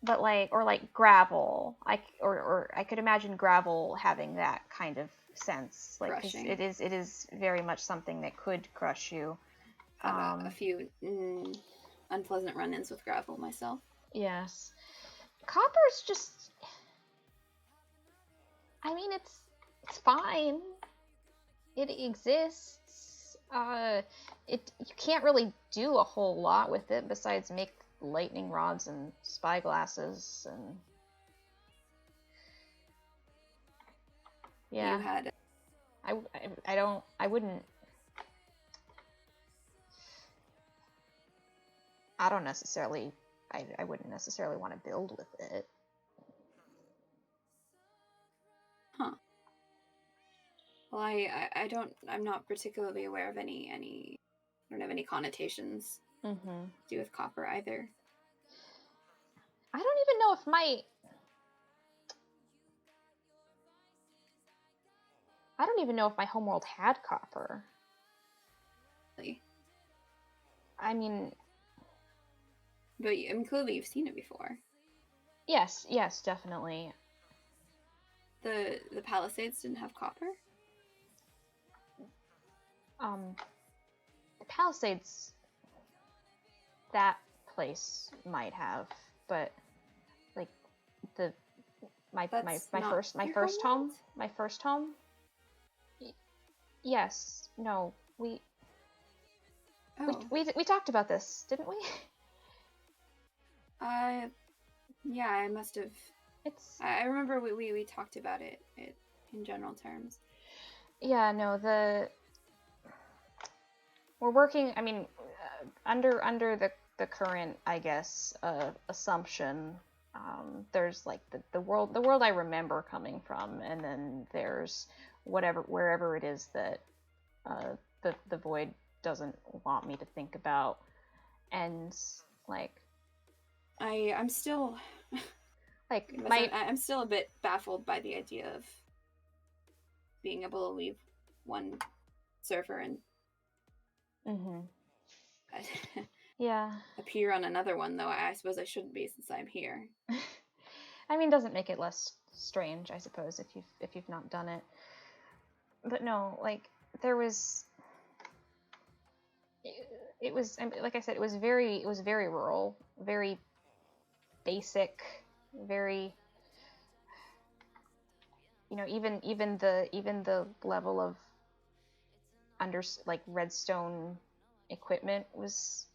But like gravel. Or I could imagine gravel having that kind of sense. Like, 'cause it is very much something that could crush you. Had a few unpleasant run-ins with gravel myself. Yes. Copper's just, I mean, it's fine. It exists. You can't really do a whole lot with it besides make lightning rods and spyglasses and yeah. You had I wouldn't. I don't necessarily. I wouldn't necessarily want to build with it. Huh. Well, I'm not particularly aware of any. I don't have any connotations Mm-hmm. to do with copper either. I don't even know if my. I don't even know if my homeworld had copper. Really. I mean, But clearly you've seen it before. yes, definitely. The Palisades didn't have copper? The Palisades, that place might have, but like my first home, yes, no, we talked about this, didn't we? Yeah, I must have. I remember we talked about it in general terms. Yeah, no, we're working. I mean, under the current, I guess, assumption. There's like the world I remember coming from, and then there's wherever it is that the void doesn't want me to think about, and like I'm still like I'm still a bit baffled by the idea of being able to leave one server and yeah, appear on another one, though I suppose I shouldn't be since I'm here. I mean, doesn't make it less strange, I suppose, if you've not done it. But no, like there was. It was, like I said, it was very rural, very basic, very. You know, even the level of redstone equipment was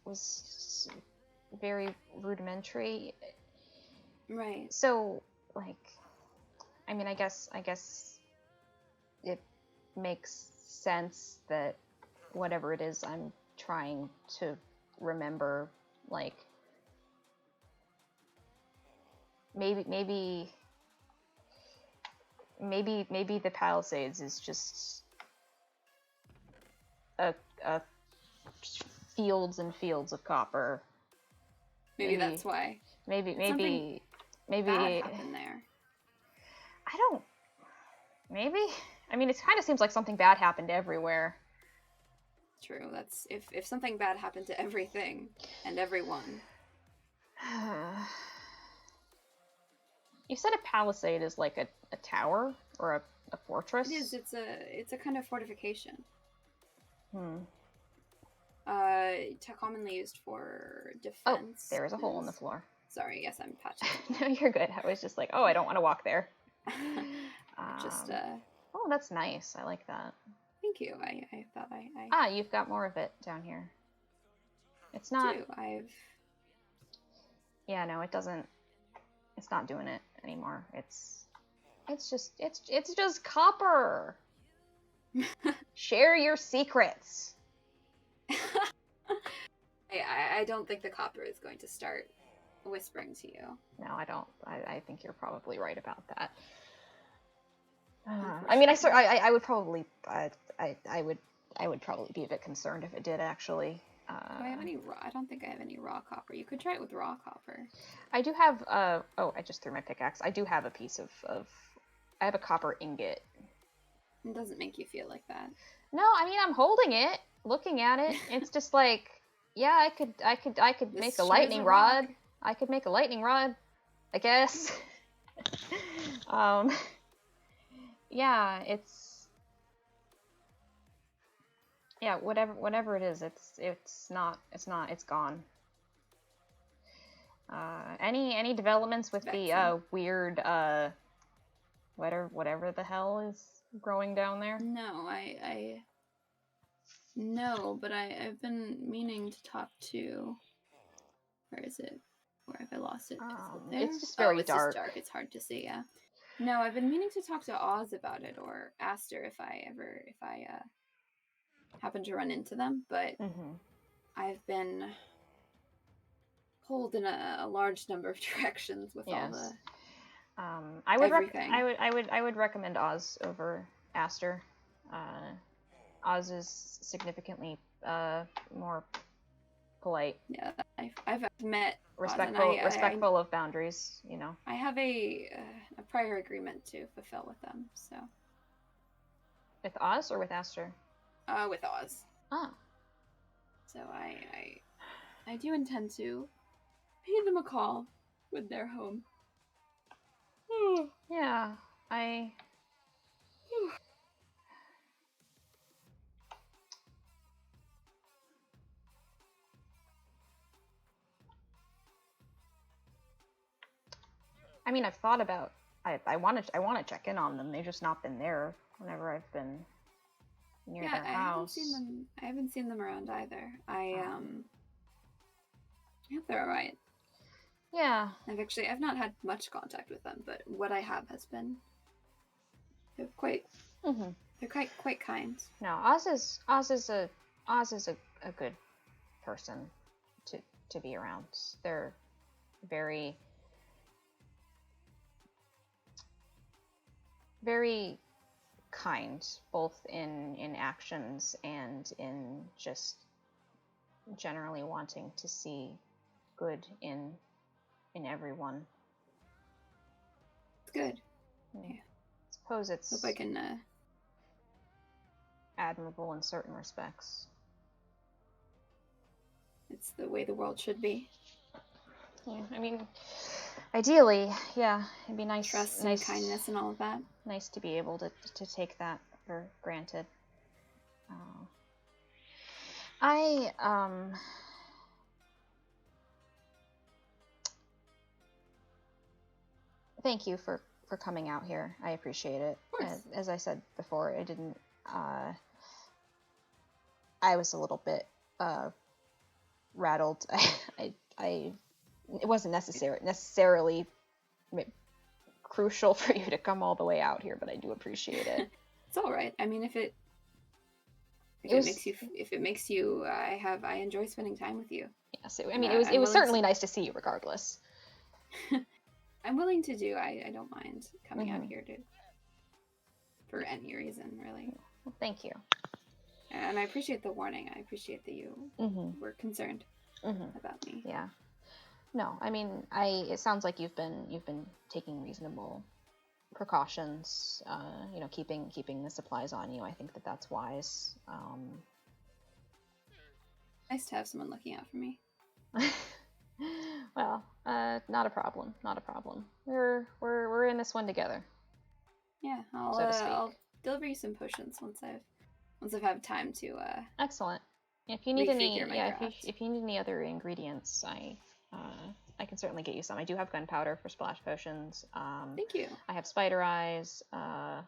very rudimentary. Right. So, like, I mean, I guess it makes sense that whatever it is I'm trying to remember, like, maybe the Palisades is just a fields and fields of copper. Maybe that's why. Maybe bad happened there. I don't. Maybe. I mean, it kind of seems like something bad happened everywhere. True. That's if something bad happened to everything and everyone. You said a palisade is like a tower or a fortress? It is. It's a kind of fortification. Commonly used for defense. Oh, there is a hole in the floor. Sorry, yes, I'm patching. No, you're good. I was just like, oh, I don't want to walk there. Oh, that's nice. I like that. Thank you. I thought I. You've got more of it down here. It's not. Yeah, no, it doesn't. It's not doing it anymore. It's just copper. Share your secrets. I don't think the copper is going to start whispering to you. No, I don't. I think you're probably right about that. I mean, I would probably, I would probably be a bit concerned if it did actually. Do I have any raw? I don't think I have any raw copper. You could try it with raw copper. I do have. Oh, I just threw my pickaxe. I do have a piece of. I have a copper ingot. It doesn't make you feel like that. No, I mean I'm holding it, looking at it. It's just like, yeah, I could make a lightning rod. I could make a lightning rod, I guess. Yeah, it's. Yeah, whatever it is, it's gone. Any developments with the weird whatever the hell is growing down there? No, No, but I've been meaning to talk to Where is it? Where have I lost it? Is it there? It's just very it's dark. just dark. It's hard to see. Yeah. No, I've been meaning to talk to Oz about it, or Aster if I happen to run into them. But I've been pulled in a large number of directions with all the I would everything. I would recommend Oz over Aster. Oz is significantly more polite. Yeah, I've met respectful of boundaries. You know. I have a prior agreement to fulfill with them. So. With Oz or with Aster? With Oz. Oh. So I do intend to pay them a call when they're home. Yeah, I mean, I've thought about. I want to check in on them. They've just not been there whenever I've been near their house. I haven't seen them around either. I hope they're alright. Yeah. I've not had much contact with them, but what I have has been they're quite kind. No, Oz is a good person to be around. They're very very kind, both in actions and in just generally wanting to see good in everyone. It's good. Yeah. I suppose it's hope I can admirable in certain respects. It's the way the world should be. Yeah, I mean, ideally, yeah, it'd be nice. Trust and kindness and all of that. Nice to be able to take that for granted. Thank you for coming out here. I appreciate it. As I said before, I didn't. I was a little bit rattled. It wasn't necessarily crucial for you to come all the way out here, but I do appreciate it. It's all right. I mean, if it makes you, I enjoy spending time with you. Yes, I mean, it was certainly nice to see you, regardless. I'm willing to do. I don't mind coming out here for any reason, really. Well, thank you. And I appreciate the warning. I appreciate that you were concerned about me. Yeah. No, I mean, it sounds like you've been taking reasonable precautions. Keeping the supplies on you. I think that's wise. Nice to have someone looking out for me. Well, not a problem. Not a problem. We're in this one together. Yeah, I'll deliver you some potions once I've had time to. Excellent. If you need if you need any other ingredients, I can certainly get you some. I do have gunpowder for splash potions. Thank you. I have spider eyes. I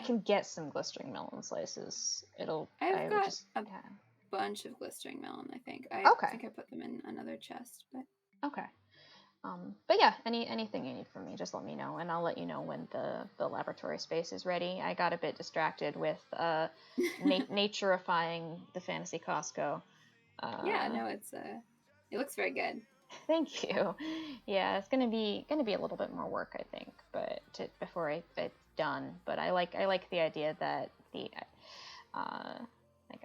can get some glistering melon slices. I've got a bunch of glistering melon. I think. I think I put them in another chest, but. Okay. But yeah, anything you need from me, just let me know, and I'll let you know when the laboratory space is ready. I got a bit distracted with naturifying the fantasy Costco. Yeah, no, it looks very good. Thank you. Yeah, it's gonna be a little bit more work, I think, but before it's done. But I like the idea that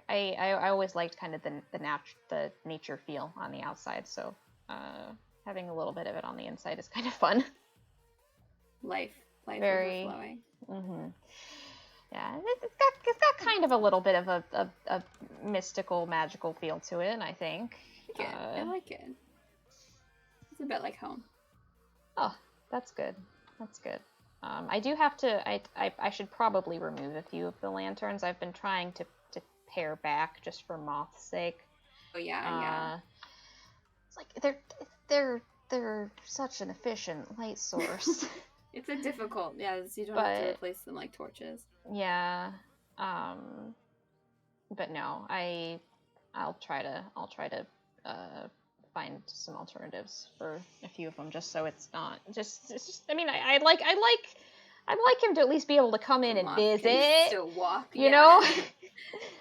I always liked kind of the nature feel on the outside, so having a little bit of it on the inside is kind of fun. Life very overflowing. Yeah, it's got kind of a little bit of a mystical, magical feel to it, I think. I like it. It's a bit like home. Oh, that's good. That's good. I do have to. I should probably remove a few of the lanterns. I've been trying to pare back just for moth's sake. Oh yeah. It's like they're such an efficient light source. It's a difficult, so you don't have to replace them like torches. Yeah. But no, I I'll try to find some alternatives for a few of them, just so it's not just. It's just I mean, I'd like him to at least be able to come in So and Moth can visit. still walk. You know.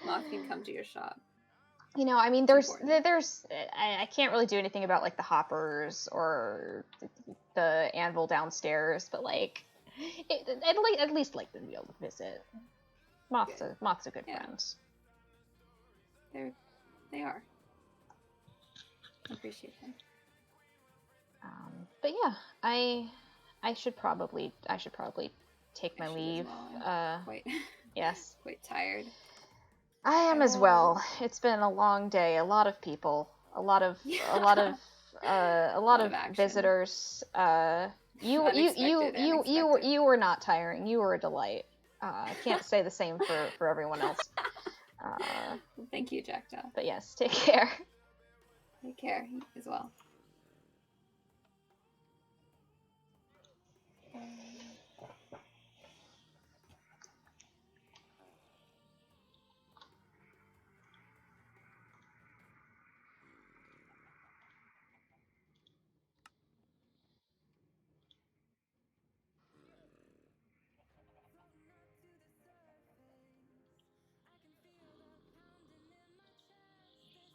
Moth can come to your shop. You know, I mean, It's I can't really do anything about, like, the hoppers or the anvil downstairs, but, like, at least like them to be able to visit. Moth's a good friend. They are. I appreciate them. But yeah, I should probably take my leave. Well. Yes. Quite tired. I am as well. It's been a long day. A lot of people. A lot of visitors. You were not tiring. You were a delight. I can't say the same for everyone else. Thank you, Jackdaw. But yes, take care. Take care as well.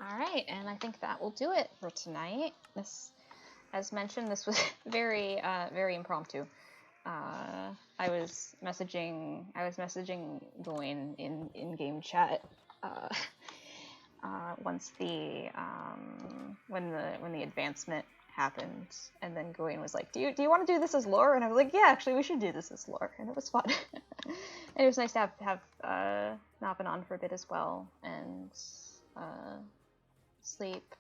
All right, and I think that will do it for tonight. This, as mentioned, this was very impromptu. I was messaging Goin in game chat once the when the advancement happened, and then Goin was like, "Do you want to do this as lore?" And I was like, "Yeah, actually, we should do this as lore," and it was fun. And it was nice to have Navin on for a bit as well, and sleep.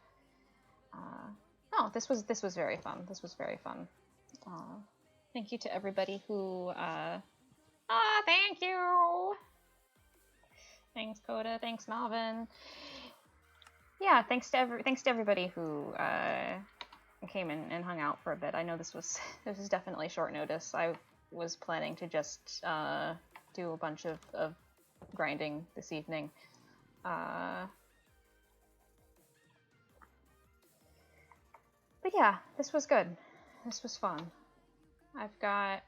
This was very fun. This was very fun. Thank you to everybody who. Thank you. Thanks, Coda. Thanks, Navin. Yeah, thanks to everybody who came and hung out for a bit. I know this was definitely short notice. I was planning to just do a bunch of grinding this evening. But yeah, this was good. This was fun. I've got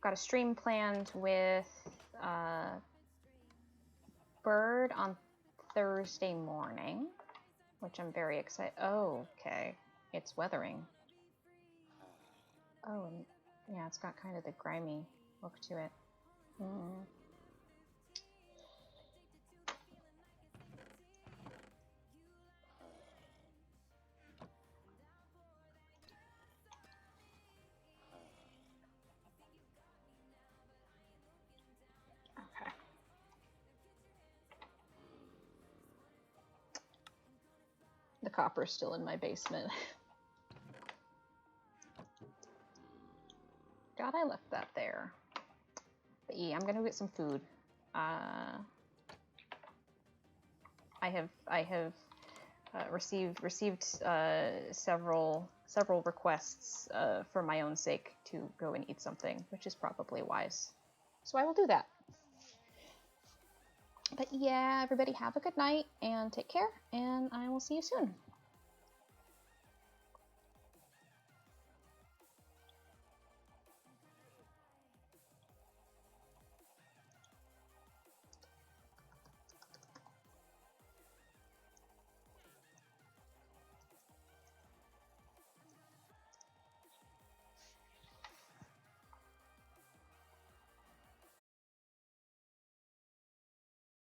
a stream planned with Bird on Thursday morning, which I'm very excited. Oh, okay. It's weathering. Oh, and yeah, it's got kind of the grimy look to it. Okay. The copper's still in my basement. God, I left that there. But yeah, I'm gonna get some food. I have received several requests for my own sake to go and eat something, which is probably wise. So I will do that. But yeah, everybody have a good night and take care, and I will see you soon.